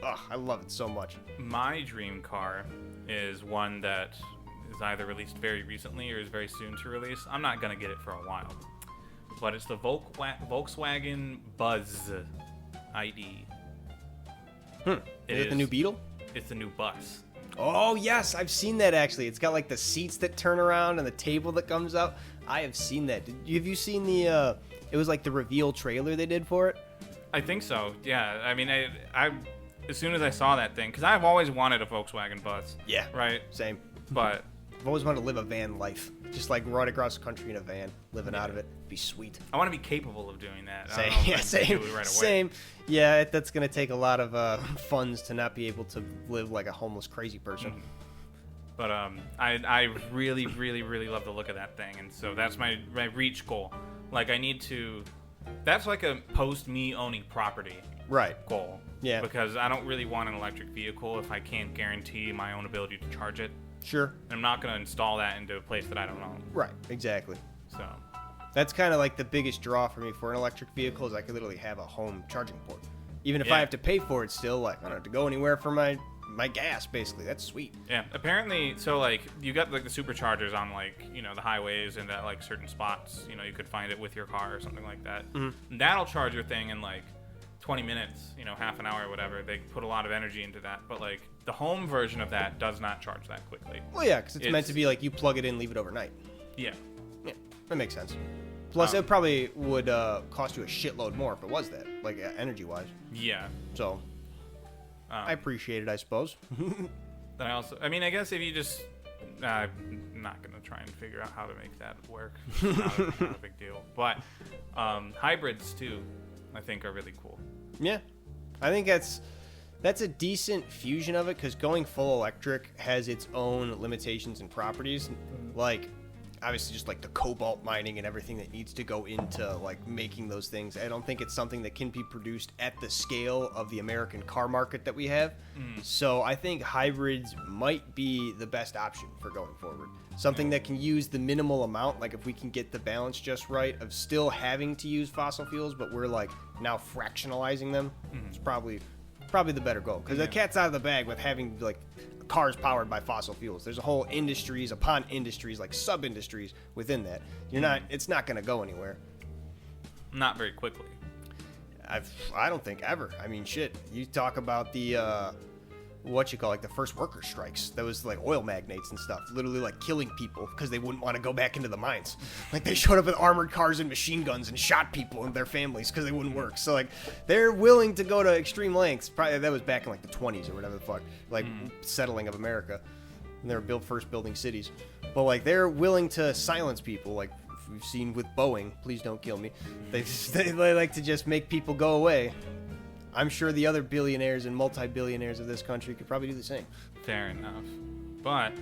Ugh, I love it so much. My dream car is one that is either released very recently or is very soon to release. I'm not gonna get it for a while, but it's the Volkswagen Buzz ID. Is it the new Beetle? It's the new bus. Oh, yes, I've seen that, actually. It's got, like, the seats that turn around and the table that comes up. I have seen that. Have you seen the, it was, like, the reveal trailer they did for it? I think so, yeah. I mean, I as soon as I saw that thing, because I've always wanted a Volkswagen bus. Yeah. Right? Same. But I've always wanted to live a van life. Just, like, run across the country in a van, living out of it. Be sweet. I want to be capable of doing that. Same. I don't know if I Same. can do it right away. Same. Yeah, that's going to take a lot of funds to not be able to live like a homeless crazy person. But I really, really, really love the look of that thing, and so that's my reach goal. Like that's like a post me owning property goal. Yeah. Because I don't really want an electric vehicle if I can't guarantee my own ability to charge it. Sure. And I'm not going to install that into a place that I don't own. Right. Exactly. So that's kind of like the biggest draw for me for an electric vehicle is I could literally have a home charging port. Even if I have to pay for it still, like I don't have to go anywhere for my gas, basically. That's sweet. Yeah, apparently, so like you got like the superchargers on like, the highways and at like certain spots, you could find it with your car or something like that. And that'll charge your thing in like 20 minutes, half an hour or whatever. They put a lot of energy into that, but like the home version of that does not charge that quickly. Well, yeah, because it's meant to be like you plug it in, leave it overnight. Yeah. Yeah, that makes sense. Plus, it probably would cost you a shitload more if it was that, like energy-wise. Yeah. So, I appreciate it, I suppose. Then I guess if you just, I'm not gonna try and figure out how to make that work. Not a big deal. But hybrids too, I think are really cool. Yeah, I think that's a decent fusion of it, because going full electric has its own limitations and properties, like obviously just like the cobalt mining and everything that needs to go into like making those things. I don't think it's something that can be produced at the scale of the American car market that we have. So I think hybrids might be the best option for going forward. Something that can use the minimal amount, like if we can get the balance just right of still having to use fossil fuels, but we're like now fractionalizing them. It's probably the better goal, because the cat's out of the bag with having like cars powered by fossil fuels. There's a whole industries upon industries, like sub-industries within that. It's not going to go anywhere. Not very quickly. I don't think ever. I mean, shit. You talk about the the first worker strikes. That was like oil magnates and stuff, literally like killing people because they wouldn't want to go back into the mines. Like they showed up with armored cars and machine guns and shot people and their families because they wouldn't work. So like they're willing to go to extreme lengths. Probably that was back in like the 20s or whatever the fuck, like settling of America. And they were first building cities, but like they're willing to silence people. Like we've seen with Boeing. Please don't kill me. They like to just make people go away. I'm sure the other billionaires and multi-billionaires of this country could probably do the same. Fair enough. But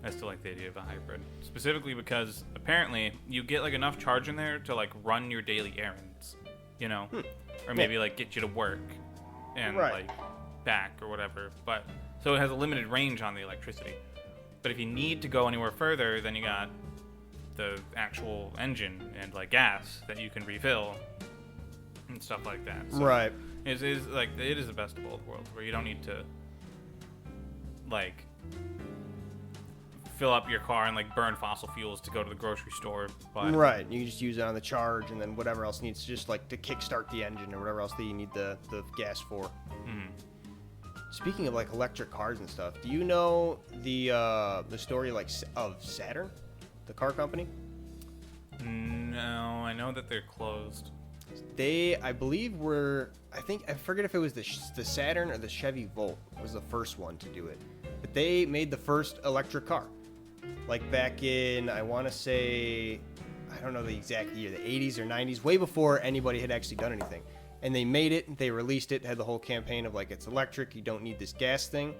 I still like the idea of a hybrid. Specifically because apparently you get like enough charge in there to like run your daily errands, Or maybe like get you to work and like back or whatever. But So it has a limited range on the electricity. But if you need to go anywhere further, then you got the actual engine and like gas that you can refill and stuff like that. So Right. it is the best of both worlds, where you don't need to like fill up your car and like burn fossil fuels to go to the grocery store. But Right. You can just use it on the charge, and then whatever else needs just like to kickstart the engine or whatever else that you need the gas for. Speaking of like electric cars and stuff, do you know the story like of Saturn, the car company? No, I know that they're closed. They, I believe, I forget if it was the Saturn or the Chevy Volt was the first one to do it. But they made the first electric car. Like back in, I want to say, I don't know the exact year, the 80s or 90s, way before anybody had actually done anything. And they made it, they released it, had the whole campaign of like, it's electric, you don't need this gas thing.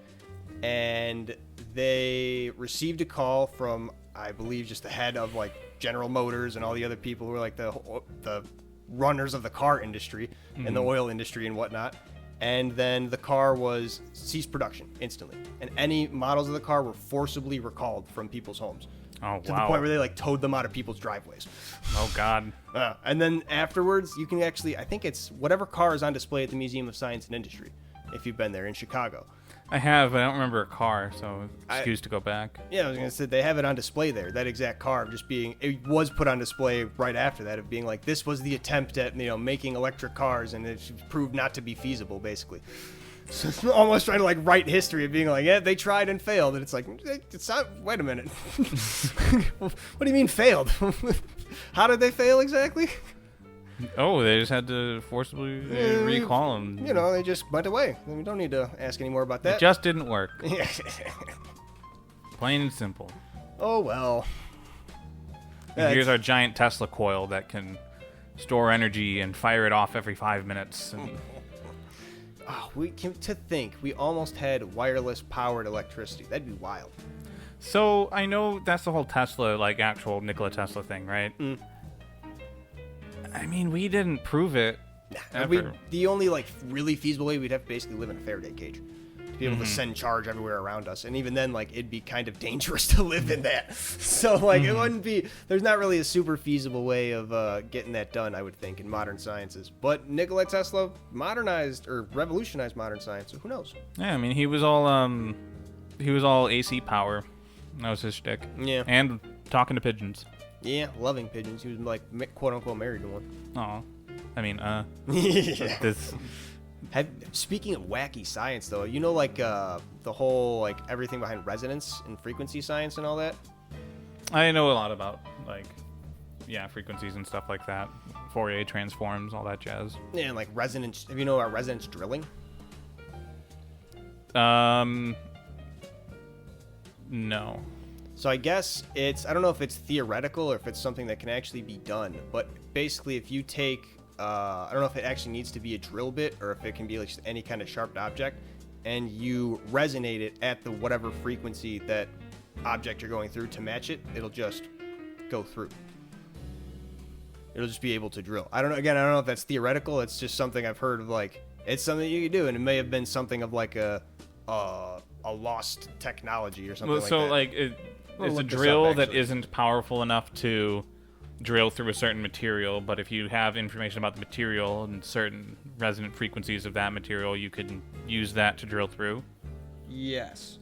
And they received a call from, I believe, just the head of like General Motors and all the other people who were like the runners of the car industry and the oil industry and whatnot. And then the car was ceased production instantly, and any models of the car were forcibly recalled from people's homes. Oh, to the point where they like towed them out of people's driveways. Oh God. And then afterwards, you can actually, I think it's whatever car is on display at the Museum of Science and Industry, if you've been there in Chicago. I have, but I don't remember a car, so excuse to go back. Yeah, I was gonna say they have it on display there. That exact car just being, it was put on display right after that of being like, this was the attempt at making electric cars, and it proved not to be feasible, basically. So it's almost trying to like write history of being like, yeah, they tried and failed, and it's like, it's not. Wait a minute. What do you mean failed? How did they fail exactly? Oh, they just had to forcibly recall them. They just went away. We don't need to ask any more about that. It just didn't work. Plain and simple. Oh, well. And here's our giant Tesla coil that can store energy and fire it off every 5 minutes. And To think, we almost had wireless powered electricity. That'd be wild. So, I know that's the whole Tesla, like actual Nikola Tesla thing, right? I mean, we didn't prove it ever. The only like really feasible way, we'd have to basically live in a Faraday cage to be able to send charge everywhere around us, and even then, like, it'd be kind of dangerous to live in that. So like it wouldn't be. There's not really a super feasible way of getting that done, I would think, in modern sciences. But Nikola Tesla modernized or revolutionized modern science. So who knows? Yeah, I mean, he was all AC power. That was his shtick. Yeah. And talking to pigeons. Yeah, loving pigeons. He was like quote unquote married to one. Oh, I mean, Yeah. this. Speaking of wacky science, though, like the whole like everything behind resonance and frequency science and all that. I know a lot about frequencies and stuff like that, Fourier transforms, all that jazz. Yeah, and like resonance. Have you know about resonance drilling? No. So I guess I don't know if it's theoretical or if it's something that can actually be done, but basically if you take, I don't know if it actually needs to be a drill bit or if it can be like just any kind of sharp object, and you resonate it at the whatever frequency that object you're going through to match it, it'll just go through. It'll just be able to drill. I don't know if that's theoretical. It's just something I've heard of, like, it's something you can do, and it may have been something of like a lost technology or something like that. So like it's a drill that isn't powerful enough to drill through a certain material, but if you have information about the material and certain resonant frequencies of that material, you can use that to drill through. Yes.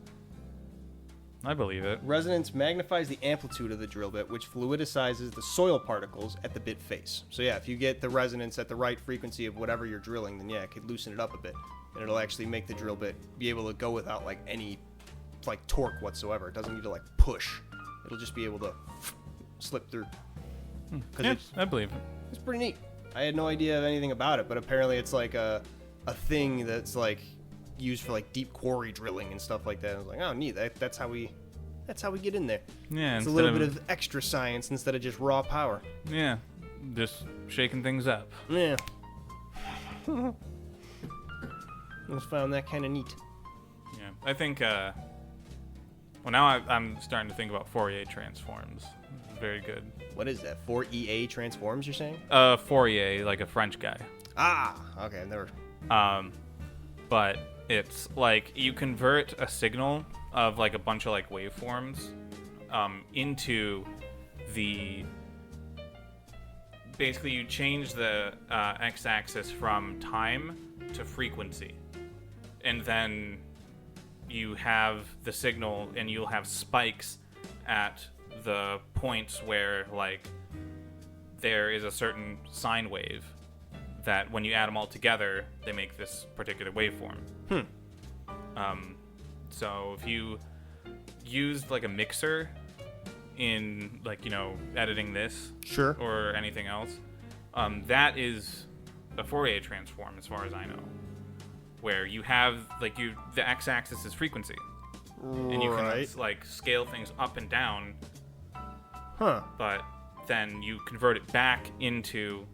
I believe it. Resonance magnifies the amplitude of the drill bit, which fluidicizes the soil particles at the bit face. So yeah, if you get the resonance at the right frequency of whatever you're drilling, then yeah, it could loosen it up a bit, and it'll actually make the drill bit be able to go without like any like torque whatsoever. It doesn't need to like push. It'll just be able to slip through. Yeah, I believe it. It's pretty neat. I had no idea of anything about it, but apparently it's like a thing that's like used for like deep quarry drilling and stuff like that. I was like, oh, neat. That's how we get in there. Yeah, it's a little bit of extra science instead of just raw power. Yeah, just shaking things up. Yeah. I just found that kind of neat. Yeah, I think. Well, now I'm starting to think about Fourier transforms. Very good. What is that? 4EA transforms, you're saying? Fourier, like a French guy. Ah, okay, never. But It's like you convert a signal of like a bunch of like waveforms into the. Basically, you change the x-axis from time to frequency, and then you have the signal, and you'll have spikes at the points where like there is a certain sine wave that when you add them all together, they make this particular waveform. So if you used like a mixer in like, you know, editing this Sure. or anything else, that is a Fourier transform as far as I know, where you have like the x-axis is frequency, and you can like scale things up and down. But then you convert it back into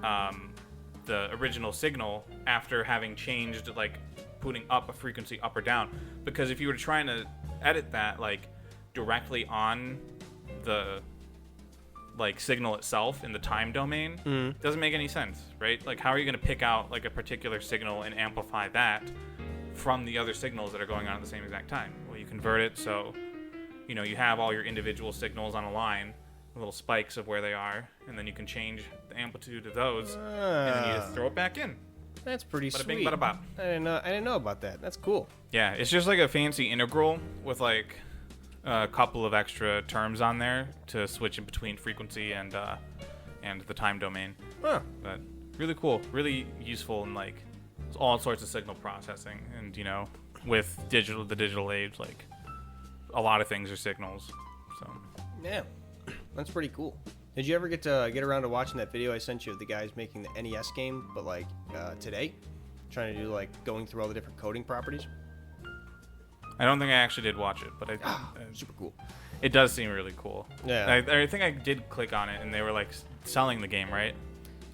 the original signal after having changed, like putting up a frequency up or down. Because if you were trying to edit that like directly on the like signal itself in the time domain, it doesn't make any sense, right? Like, how are you going to pick out like a particular signal and amplify that from the other signals that are going on at the same exact time? Well, you convert it so, you know, you have all your individual signals on a line, little spikes of where they are, and then you can change the amplitude of those, and then you just throw it back in. That's pretty Bada sweet. bing, bada bop. I didn't know about that. That's cool. Yeah, it's just like a fancy integral with like a couple of extra terms on there to switch in between frequency and the time domain. But really cool, really useful in like all sorts of signal processing, and you know, with the digital age, like a lot of things are signals. So Yeah, that's pretty cool. Did you ever get around to watching that video I sent you of the guys making the NES game, but like today, trying to do like going through all the different coding properties? I don't think I actually did watch it, but Super cool. it does seem really cool. Yeah. I think I did click on it, and they were like selling the game, right?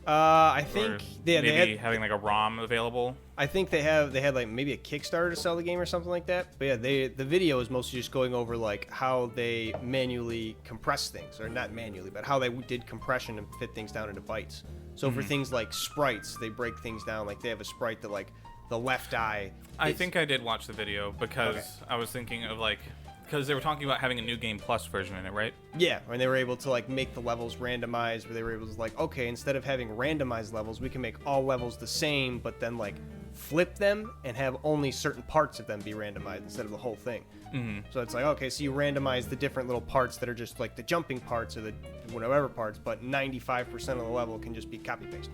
I Or think maybe having like a ROM available. I think they had like maybe a Kickstarter to sell the game or something like that. But yeah, the video is mostly just going over like how they manually compress things, or not manually, but how they did compression and fit things down into bytes. So for things like sprites, they break things down. Like they have a sprite that like the left eye. I think I did watch the video because I was thinking of like, because they were talking about having a new game plus version in it, right? Yeah, and they were able to like make the levels randomized, where they were able to like, okay, instead of having randomized levels, we can make all levels the same, but then like flip them and have only certain parts of them be randomized instead of the whole thing. So it's like, okay, so you randomize the different little parts that are just like the jumping parts or the whatever parts, but 95% of the level can just be copy paste.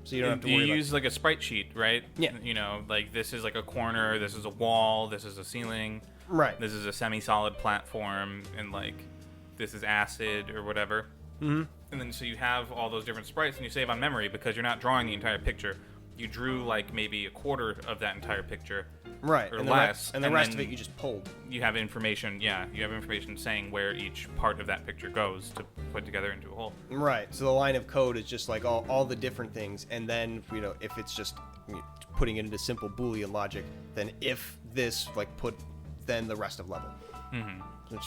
So you don't have to worry You about use like a sprite sheet, right? Yeah. You know, like this is like a corner, this is a wall, this is a ceiling. Right. This is a semi-solid platform, and like this is acid or whatever. And then so you have all those different sprites, and you save on memory because you're not drawing the entire picture. You drew like maybe a quarter of that entire picture, Right. or and less, the rest of then it you just pulled. you have information. Yeah, you have information saying where each part of that picture goes to put together into a whole. Right. So the line of code is just like all the different things, and then you know if it's just putting it into simple Boolean logic, then if this like put then the rest of level. Which,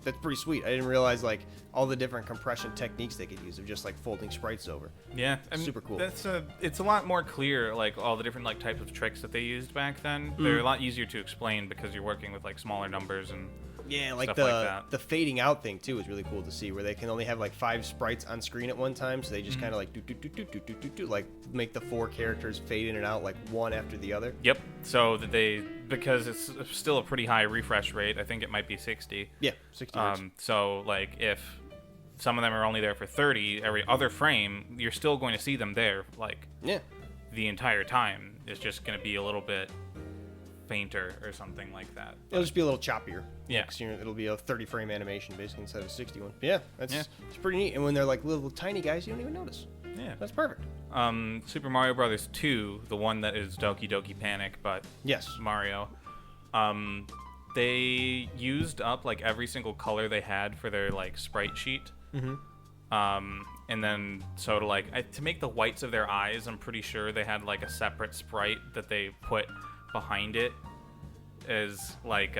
that's pretty sweet. I didn't realize like all the different compression techniques they could use of just like folding sprites over. Yeah, I mean, Super cool. It's a lot more clear, like all the different like types of tricks that they used back then. They're a lot easier to explain because you're working with like smaller numbers and Yeah, like stuff the like that. the fading out thing too is really cool to see, where they can only have like 5 sprites on screen at one time, so they just kind of like do like make the 4 characters fade in and out like one after the other. Yep. So that because it's still a pretty high refresh rate. I think it might be 60. Yeah, 60 hertz. So like if some of them are only there for 30 every other frame, you're still going to see them there like Yeah. the entire time. It's just going to be a little bit fainter or something like that. It'll just be a little choppier. Yeah. 'Cause it'll be a 30 frame animation basically instead of a 60 one. But yeah, Yeah. it's pretty neat. And when they're like little tiny guys, you don't even notice. Yeah. That's perfect. Super Mario Brothers 2, the one that is Doki Doki Panic, but Yes. Mario. They used up like every single color they had for their like sprite sheet. And then so to make the whites of their eyes, I'm pretty sure they had like a separate sprite that they put behind it as like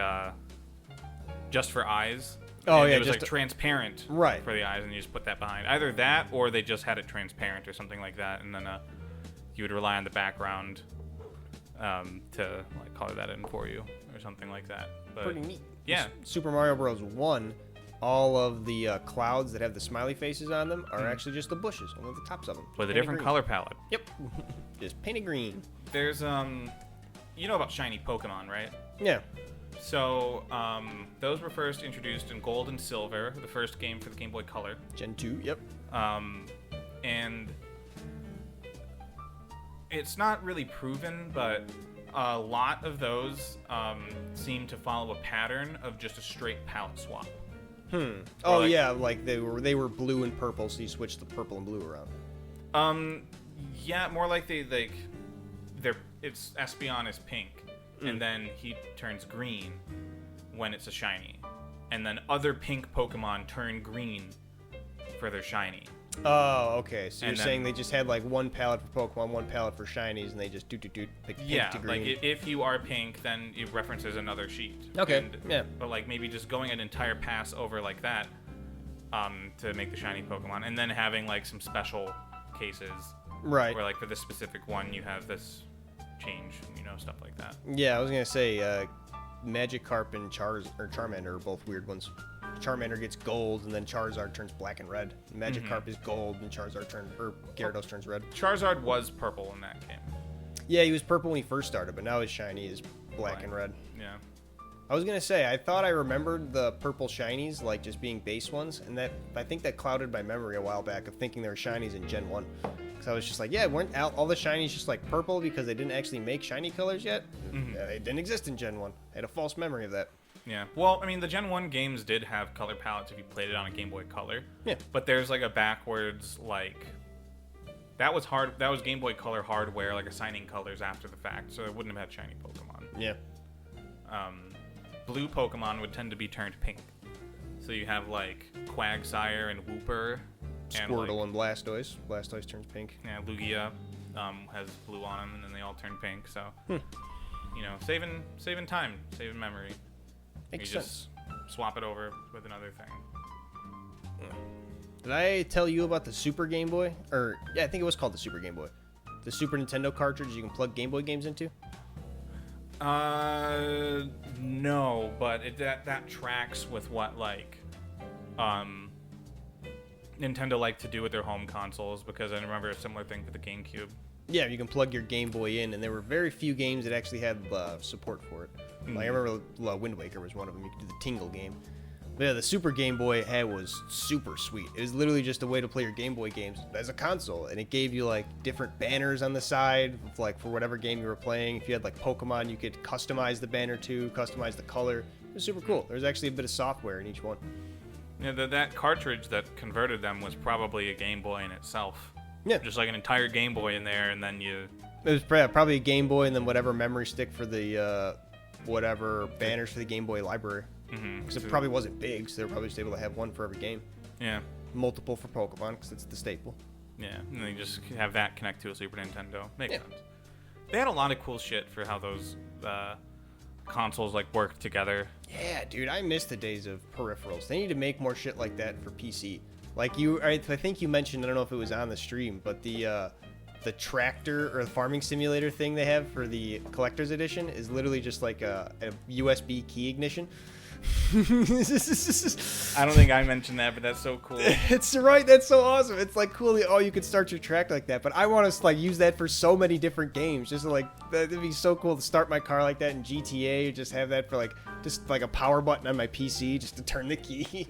just for eyes. Oh, And yeah, it was just like transparent Right. for the eyes, and you just put that behind. Either that, or they just had it transparent or something like that, and then you would rely on the background to like color that in for you or something like that. But Pretty neat. yeah. Super Mario Bros. 1, all of the clouds that have the smiley faces on them are actually just the bushes, only the tops of them. With a Painted different green. color palette. Yep. Just painted green. There's you know about shiny Pokemon, right? Yeah. So those were first introduced in Gold and Silver, the first game for the Game Boy Color. Gen 2, yep. And it's not really proven, but a lot of those seem to follow a pattern of just a straight palette swap. Oh, like- yeah, like they were blue and purple, so you switched the purple and blue around. Yeah, more like it's Espeon is pink, and then he turns green when it's a shiny, and then other pink Pokemon turn green for their shiny. Oh, okay. So you're And then- saying they just had like one palette for Pokemon, one palette for shinies, and they just pick pink Yeah, to green. like if you are pink, then it references another sheet. Okay, yeah. But like maybe just going an entire pass over like that, to make the shiny Pokemon, and then having like some special cases Right. where like for this specific one you have this change, stuff like that. Yeah, I was gonna say Magikarp and Charmander are both weird ones. Charmander gets gold, and then Charizard turns black and red. Magikarp is gold, and Gyarados turns red. Charizard was purple in that game. Yeah, he was purple when he first started, but now his shiny is black and red. Yeah. I was gonna say, I thought I remembered the purple shinies like just being base ones, and that I think that clouded my memory a while back of thinking they were shinies in Gen 1. Because I was just like, yeah, weren't all the shinies just like purple because they didn't actually make shiny colors yet? They didn't exist in Gen 1. I had a false memory of that. Yeah. Well, I mean, the Gen 1 games did have color palettes if you played it on a Game Boy Color. Yeah. But there's like a backwards, like... That was Game Boy Color hardware, like assigning colors after the fact, so it wouldn't have had shiny Pokemon. Yeah. Blue Pokemon would tend to be turned pink. So you have like Quagsire and Wooper. Squirtle and Blastoise. Blastoise turns pink. Yeah, Lugia has blue on them, and then they all turn pink. So, saving time, saving memory. Makes you sense. just swap it over with another thing. Did I tell you about the Super Game Boy? I think it was called the Super Game Boy. The Super Nintendo cartridge you can plug Game Boy games into? No, but that tracks with what Nintendo liked to do with their home consoles, because I remember a similar thing for the GameCube. Yeah, you can plug your Game Boy in, and there were very few games that actually had support for it. Like, I remember Wind Waker was one of them. You could do the Tingle game. But yeah, the Super Game Boy was super sweet. It was literally just a way to play your Game Boy games as a console, and it gave you like different banners on the side, like for whatever game you were playing. If you had like Pokemon, you could customize the banner too, customize the color. It was super cool. There was actually a bit of software in each one. Yeah, that cartridge that converted them was probably a Game Boy in itself. Yeah. Just like an entire Game Boy in there, and then you... It was probably a Game Boy, and then whatever memory stick for the whatever banners for the Game Boy library. Because it probably wasn't big, so they were probably just able to have one for every game. Yeah. Multiple for Pokemon, because it's the staple. Yeah, and then you just have that connect to a Super Nintendo. Makes Yeah. sense. They had a lot of cool shit for how those consoles work together. Yeah, dude, I miss the days of peripherals. They need to make more shit like that for PC. Like I think you mentioned, I don't know if it was on the stream, but the tractor or the farming simulator thing they have for the collector's edition is literally just like a USB key ignition. I don't think I mentioned that, but that's so cool. It's right. That's so awesome. It's like cool. You could start your track like that. But I want to use that for so many different games. Just that'd be so cool to start my car like that in GTA. Just have that for just a power button on my PC just to turn the key.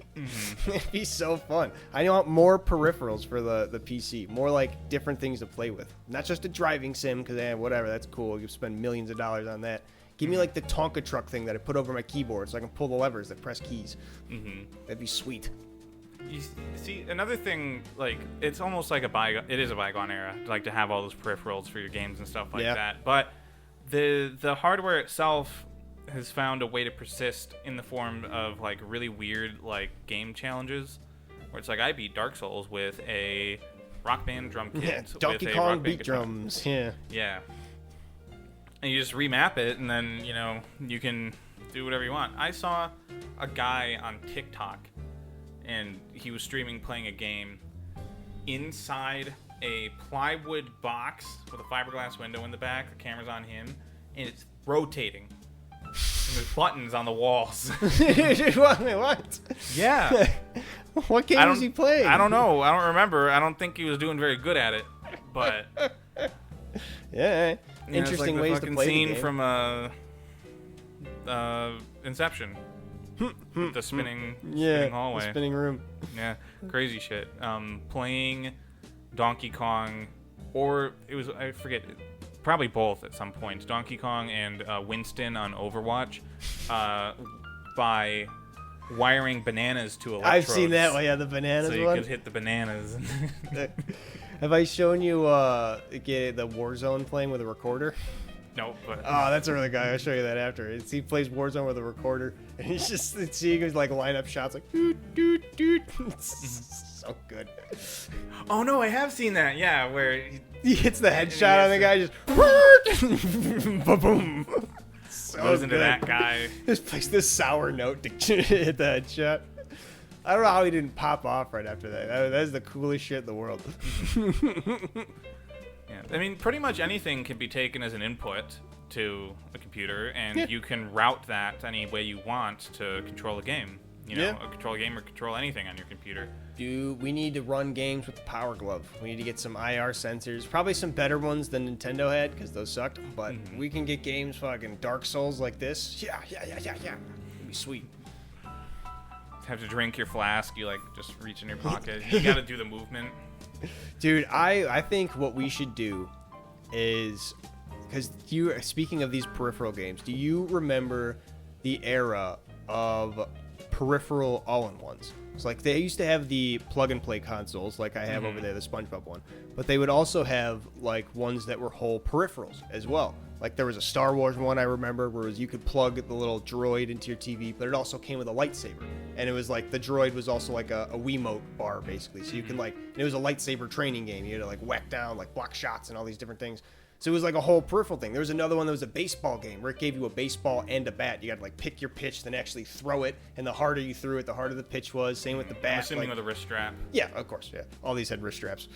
It'd be so fun. I want more peripherals for the PC. More different things to play with. Not just a driving sim, because whatever. That's cool. You spend millions of dollars on that. Give me the Tonka truck thing that I put over my keyboard so I can pull the levers that press keys. That'd be sweet. You see, another thing, it's almost like it is a bygone era, to have all those peripherals for your games and stuff like that. But the hardware itself has found a way to persist in the form of really weird game challenges, where it's I beat Dark Souls with a Rock Band drum kit. Yeah, Donkey with a Kong Rock Band beat guitar. drums. Yeah. Yeah. And you just remap it, and then, you can do whatever you want. I saw a guy on TikTok, and he was streaming playing a game inside a plywood box with a fiberglass window in the back. The camera's on him, and it's rotating. And there's buttons on the walls. What? Yeah. What game was he playing? I don't know. I don't remember. I don't think he was doing very good at it. But yeah, interesting ways to play scene the game. from Inception. The spinning hallway. The spinning room. Yeah, crazy shit. Playing Donkey Kong, or it was, I forget, probably both at some point. Donkey Kong and Winston on Overwatch by wiring bananas to electrodes. I've seen that one, yeah, the bananas so you one. could hit the bananas. Have I shown you the Warzone playing with a recorder? No, but oh, that's a really guy. I'll show you that after. He plays Warzone with a recorder, and he's just seeing his like line up shots like doot doot doot. It's so good. Oh no, I have seen that. Yeah, where he hits the headshot on the guy, just boom. So goes into good. that guy. Just plays this sour note to hit the headshot. I don't know how he didn't pop off right after that. That is the coolest shit in the world. Yeah, I mean, pretty much anything can be taken as an input to a computer, and you can route that any way you want to control a game. You know, control a game or control anything on your computer. Dude, we need to run games with the Power Glove. We need to get some IR sensors. Probably some better ones than Nintendo had, because those sucked. But we can get games fucking Dark Souls like this. Yeah. It'd be sweet. Have to drink your flask. You, like, just reach in your pocket. You gotta do the movement. Dude, I think what we should do is, because speaking of these peripheral games, do you remember the era of peripheral all-in-ones? It's like they used to have the plug-and-play consoles, like I have over there, the SpongeBob one, but they would also have like ones that were whole peripherals as well. Like there was a Star Wars one I remember where you could plug the little droid into your TV, but it also came with a lightsaber. And it was like the droid was also like a Wiimote bar basically. So you can like, and it was a lightsaber training game. You had to like whack down, like block shots and all these different things. So it was like a whole peripheral thing. There was another one that was a baseball game where it gave you a baseball and a bat. You got to like pick your pitch, then actually throw it. And the harder you threw it, the harder the pitch was. Same with the bat. I'm assuming with a wrist strap. Yeah, of course. Yeah, all these had wrist straps.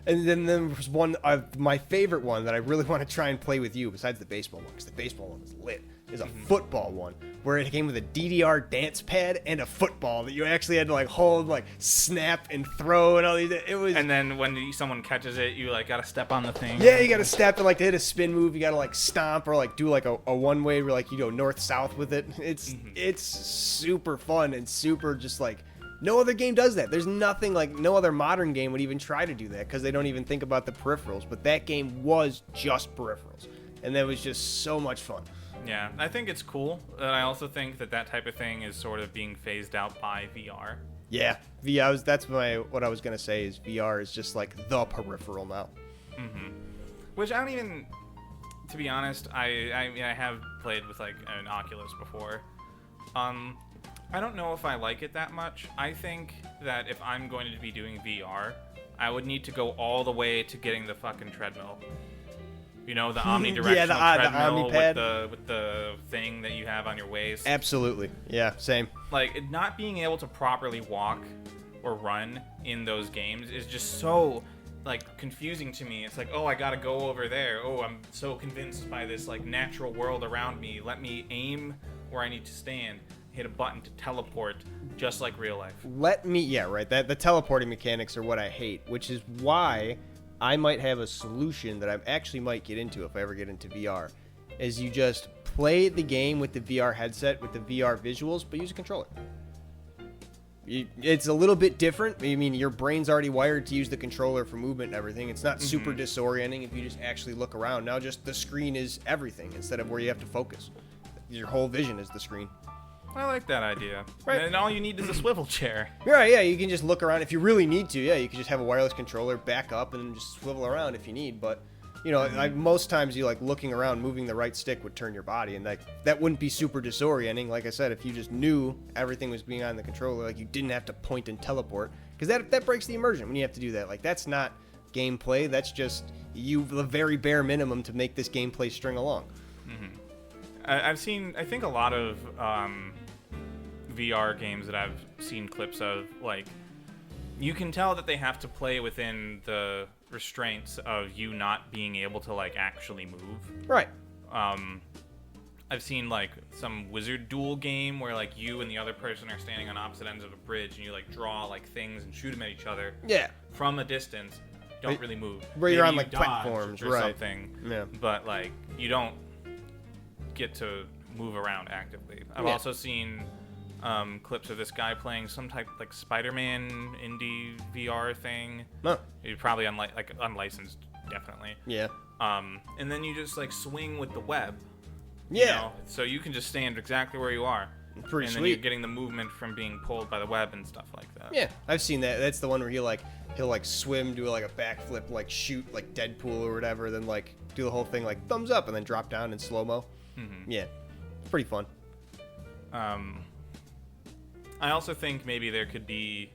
And then there was one, my favorite one that I really want to try and play with you, besides the baseball one, because the baseball one was lit, is a football one where it came with a DDR dance pad and a football that you actually had to like hold, like snap and throw and all these. It was. And then when someone catches it, you like gotta step on the thing. Yeah, you gotta step and like to hit a spin move. You gotta like stomp or like do like a one way where like you go north south with it. It's super fun and super just like. No other game does that. There's nothing like no other modern game would even try to do that because they don't even think about the peripherals. But that game was just peripherals, and that was just so much fun. Yeah, I think it's cool. And I also think that type of thing is sort of being phased out by VR. Yeah, VR. That's what I was gonna say is VR is just like the peripheral now. Which I don't even. To be honest, I mean I have played with like an Oculus before. I don't know if I like it that much. I think that if I'm going to be doing VR, I would need to go all the way to getting the fucking treadmill. You know, the omnidirectional treadmill with the thing that you have on your waist. Absolutely. Yeah, same. Like, not being able to properly walk or run in those games is just so, like, confusing to me. It's like, oh, I gotta go over there. Oh, I'm so convinced by this, like, natural world around me. Let me aim where I need to stand. Hit a button to teleport, just like real life. The teleporting mechanics are what I hate, which is why I might have a solution that I actually might get into if I ever get into VR, is you just play the game with the VR headset, with the VR visuals, but use a controller. It's a little bit different. I mean, your brain's already wired to use the controller for movement and everything. It's not super disorienting if you just actually look around. Now just the screen is everything instead of where you have to focus. Your whole vision is the screen. I like that idea. Right. And all you need is a swivel chair. Right, yeah, you can just look around. If you really need to, yeah, you can just have a wireless controller, back up, and then just swivel around if you need. But, you know, like most times you like looking around, moving the right stick would turn your body. And that wouldn't be super disorienting. Like I said, if you just knew everything was being on the controller, like you didn't have to point and teleport. Because that breaks the immersion when you have to do that. Like, that's not gameplay. That's just the very bare minimum to make this gameplay string along. I've seen, I think, a lot of VR games that I've seen clips of, like, you can tell that they have to play within the restraints of you not being able to, like, actually move. Right. I've seen like some wizard duel game where like you and the other person are standing on opposite ends of a bridge and you like draw like things and shoot them at each other. Yeah. From a distance, don't really move. Where you're Maybe on like dodge platforms, or right? Something. Yeah. But like you don't get to move around actively. I've also seen clips of this guy playing some type like Spider-Man indie VR thing. Huh. He's probably unlicensed, definitely. Yeah. And then you just like swing with the web. Yeah. You know? So you can just stand exactly where you are. Pretty and sweet. then you're getting the movement from being pulled by the web and stuff like that. Yeah, I've seen that. That's the one where he'll like swim, do like a backflip, like shoot like Deadpool or whatever, then like do the whole thing like thumbs up and then drop down in slow mo. Mm-hmm. Yeah, it's pretty fun. I also think maybe there could be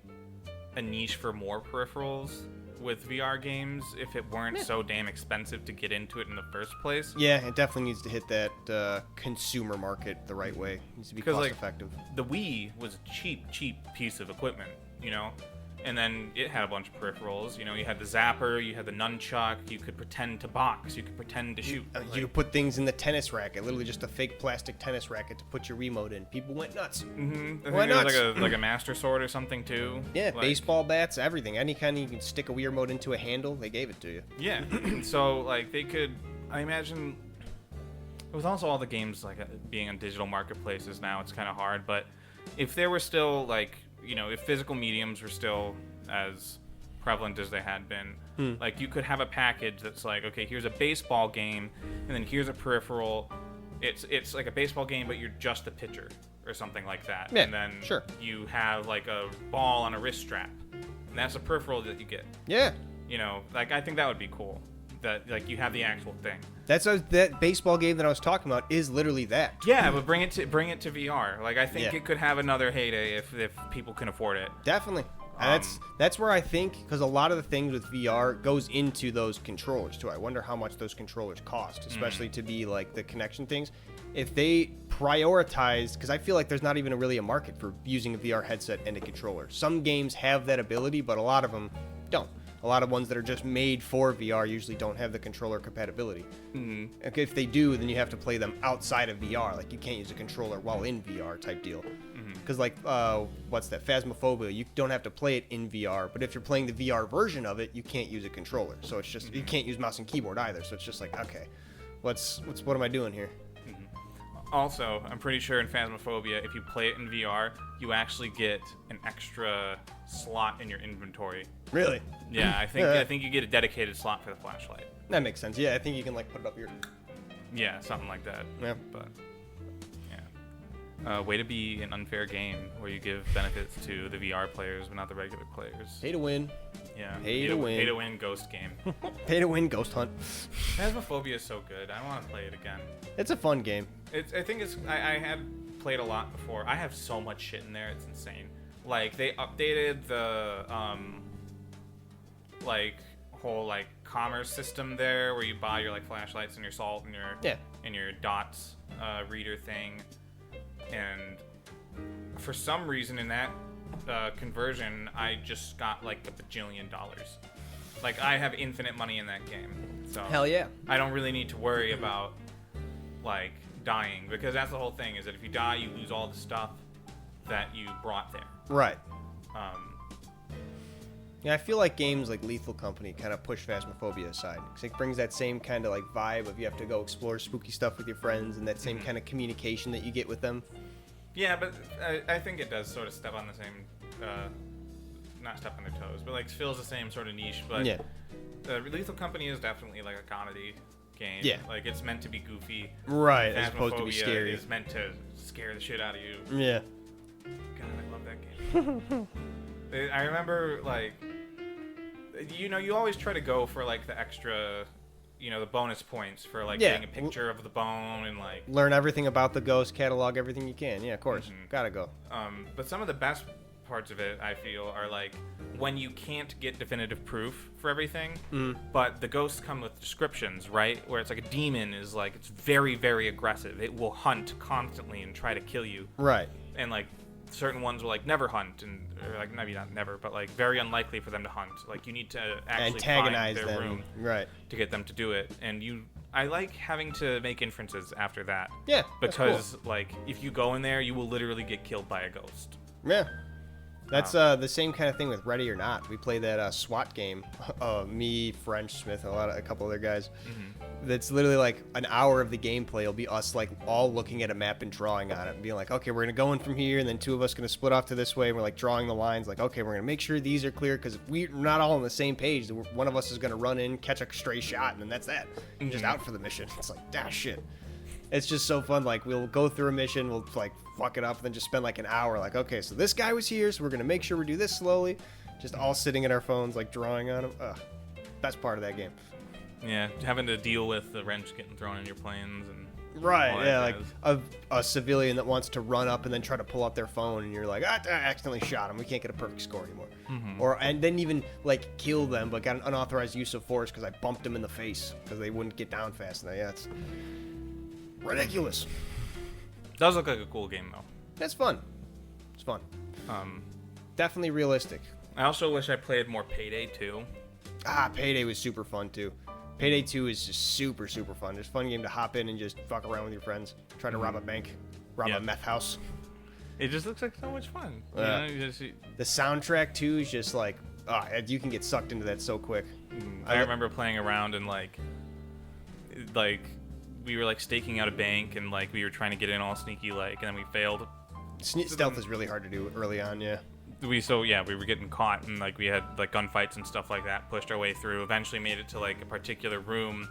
a niche for more peripherals with VR games if it weren't so damn expensive to get into it in the first place. Yeah, it definitely needs to hit that consumer market the right way. It needs to be cost effective. The Wii was a cheap piece of equipment, you know? And then it had a bunch of peripherals. You know, you had the zapper, you had the nunchuck, you could pretend to box, you could pretend to shoot. You could put things in the tennis racket, literally just a fake plastic tennis racket to put your remote in. People went nuts. Mm-hmm. I Went think nuts. there was like a Master Sword or something too. Yeah, like, baseball bats, everything. Any kind of you can stick a Wii remote into a handle, they gave it to you. Yeah, so like they could, I imagine, with also all the games like being on digital marketplaces now, it's kind of hard. But if there were still like, you know, if physical mediums were still as prevalent as they had been, like you could have a package that's like, okay, here's a baseball game, and then here's a peripheral. It's like a baseball game, but you're just a pitcher or something like that. Yeah, and then sure. you have like a ball on a wrist strap, and that's a peripheral that you get. Yeah. You know, like I think that would be cool. That like you have the actual thing. That baseball game that I was talking about is literally that. Yeah, but bring it to VR. Like I think Yeah. it could have another heyday if people can afford it. Definitely. That's where I think, because a lot of the things with VR goes into those controllers too. I wonder how much those controllers cost, especially to be like the connection things. If they prioritize, because I feel like there's not even really a market for using a VR headset and a controller. Some games have that ability, but a lot of them don't. A lot of ones that are just made for VR usually don't have the controller compatibility. Mm-hmm. Okay, if they do, then you have to play them outside of VR. Like you can't use a controller while in VR type deal. Because like, what's that? Phasmophobia. You don't have to play it in VR, but if you're playing the VR version of it, you can't use a controller. So it's just you can't use mouse and keyboard either. So it's just like, okay, what am I doing here? Also, I'm pretty sure in Phasmophobia, if you play it in VR, you actually get an extra slot in your inventory. Really? Yeah, I think you get a dedicated slot for the flashlight. That makes sense. Yeah, I think you can like put it up here. Yeah, something like that. Yeah. But yeah, way to be an unfair game where you give benefits to the VR players but not the regular players. Pay to win. Yeah. Pay to win. Pay to win ghost game. Pay to win ghost hunt. Phasmophobia is so good. I want to play it again. It's a fun game. I had played a lot before. I have so much shit in there. It's insane. Like they updated the like whole like commerce system there where you buy your like flashlights and your salt and your dots reader thing, and for some reason in that conversion I just got like $1 bajillion. Like I have infinite money in that game, so Hell yeah. I don't really need to worry about like dying, because that's the whole thing, is that if you die you lose all the stuff that you brought there. Right. Yeah, I feel like games like Lethal Company kind of push Phasmophobia aside, because it brings that same kind of like vibe of you have to go explore spooky stuff with your friends and that same kind of communication that you get with them. Yeah, but I think it does sort of step on the same, not step on their toes, but like fills the same sort of niche. But yeah, Lethal Company is definitely like a comedy game. Yeah, like it's meant to be goofy, right? As opposed to be scary. It's meant to scare the shit out of you. Yeah. God, I love that game. I remember like, you know, you always try to go for like the extra, you know, the bonus points for like getting a picture of the bone and like learn everything about the ghost, catalog everything you can. Yeah, of course, gotta go. But some of the best parts of it, I feel, are like when you can't get definitive proof for everything, but the ghosts come with descriptions, right? Where it's like a demon is like, it's very, very aggressive. It will hunt constantly and try to kill you. Right. And like certain ones will like never hunt, and or like maybe not never, but like very unlikely for them to hunt. Like you need to actually antagonize find their them, room right, to get them to do it. And you I like having to make inferences after that. Yeah, that's cool. Because, like, if you go in there, you will literally get killed by a ghost. Yeah. That's the same kind of thing with Ready or Not. We play that SWAT game. Me, French, Smith, and a couple other guys. Mm-hmm. That's literally like an hour of the gameplay will be us like all looking at a map and drawing on it and being like, okay, we're gonna go in from here, and then two of us gonna split off to this way. And we're like drawing the lines, like, okay, we're gonna make sure these are clear because if we're not all on the same page, one of us is gonna run in, catch a stray shot, and then that's that. Mm-hmm. Just out for the mission. It's like, shit. It's just so fun. Like, we'll go through a mission, we'll like fuck it up, and then just spend like an hour. Like, okay, so this guy was here, so we're gonna make sure we do this slowly. Just all sitting at our phones, like drawing on him. Best part of that game. Yeah, having to deal with the wrench getting thrown in your planes and. Right. Yeah, like a civilian that wants to run up and then try to pull out their phone, and you're like, I accidentally shot him. We can't get a perfect score anymore. Mm-hmm. And then even like kill them, but got an unauthorized use of force because I bumped them in the face because they wouldn't get down fast enough. Yeah, it's ridiculous. Does look like a cool game though. That's fun. It's fun. Definitely realistic. I also wish I played more Payday 2. Payday was super fun too. Payday 2 is just super, super fun. It's a fun game to hop in and just fuck around with your friends. Try to rob a bank. Rob a meth house. It just looks like so much fun. The soundtrack too is just like, you can get sucked into that so quick. I remember playing around and like we were like staking out a bank and like we were trying to get in all sneaky like, and then we failed. Stealth is really hard to do early on, yeah. We were getting caught and like we had like gunfights and stuff like that. Pushed our way through. Eventually made it to like a particular room,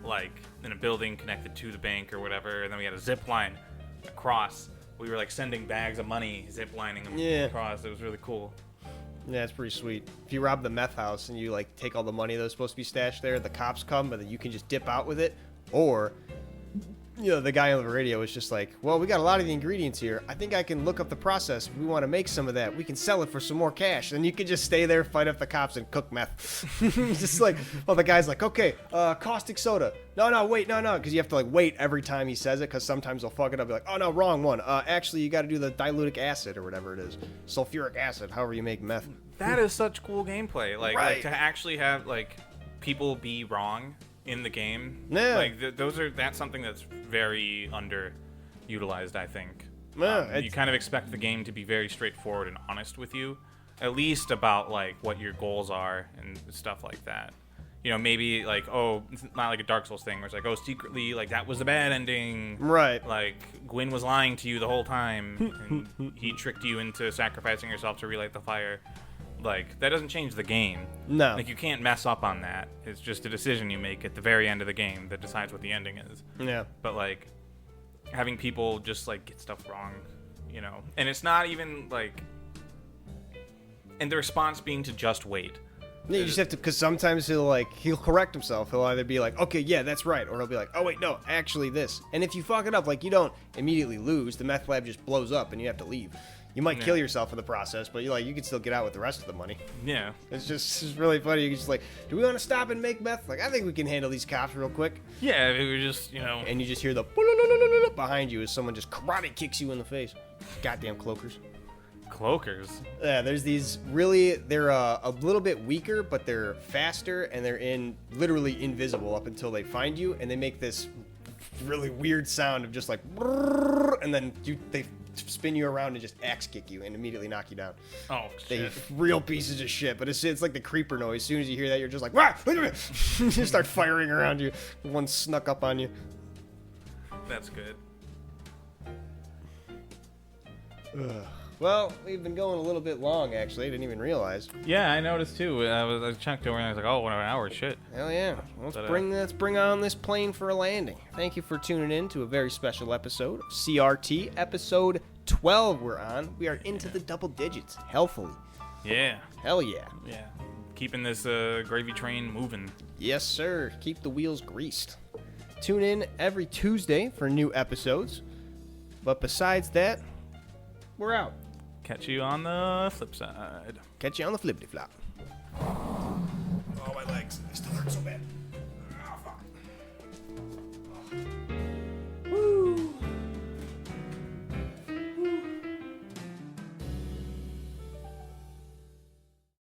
like in a building connected to the bank or whatever. And then we had a zip line across. We were like sending bags of money, zip lining them across. It was really cool. Yeah, it's pretty sweet. If you rob the meth house and you like take all the money that was supposed to be stashed there, the cops come, but then you can just dip out with it, or. The guy on the radio was just like, well, we got a lot of the ingredients here. I think I can look up the process. If we want to make some of that, we can sell it for some more cash. And you can just stay there, fight off the cops, and cook meth. Just like, well, the guy's like, okay, caustic soda. No, wait, no. Because you have to like wait every time he says it, because sometimes they'll fuck it up. Be like, oh, no, wrong one. Actually, you got to do the dilutic acid or whatever it is. Sulfuric acid, however you make meth. That is such cool gameplay. Like to actually have like people be wrong in the game. Yeah. Like that's something that's very underutilized, I think. Yeah, you kind of expect the game to be very straightforward and honest with you, at least about like what your goals are and stuff like that. Maybe like, it's not like a Dark Souls thing where it's like, secretly like that was a bad ending. Right. Like Gwyn was lying to you the whole time and he tricked you into sacrificing yourself to relight the fire. Like, that doesn't change the game. No. Like, you can't mess up on that. It's just a decision you make at the very end of the game that decides what the ending is. Yeah. But, like, having people just, like, get stuff wrong, And it's not even, like... And the response being to just wait. Yeah, you just have to... Because sometimes he'll correct himself. He'll either be like, okay, yeah, that's right. Or he'll be like, oh, wait, no, actually this. And if you fuck it up, like, you don't immediately lose. The meth lab just blows up and you have to leave. You might kill yourself in the process, but you can still get out with the rest of the money. Yeah. It's really funny. You're just like, do we want to stop and make meth? Like, I think we can handle these cops real quick. Yeah, we were just, And you just hear the behind you as someone just karate kicks you in the face. Goddamn cloakers. Cloakers? Yeah, there's these they're a little bit weaker, but they're faster, and they're literally invisible up until they find you, and they make this really weird sound of just like, and then they spin you around and just axe kick you and immediately knock you down. Oh, shit. Real pieces of shit, but it's like the creeper noise. As soon as you hear that, you're just like, wah! You start firing around you. One snuck up on you. That's good. Well, we've been going a little bit long, actually. I didn't even realize. Yeah, I noticed too. I checked over and I was like, oh, 1 hour, shit. Hell yeah. Let's bring on this plane for a landing. Thank you for tuning in to a very special episode of CRT, episode 12 we're on. We are into the double digits, healthily. Yeah. Hell yeah. Yeah. Keeping this gravy train moving. Yes, sir. Keep the wheels greased. Tune in every Tuesday for new episodes. But besides that, we're out. Catch you on the flip side. Catch you on the flippity flop.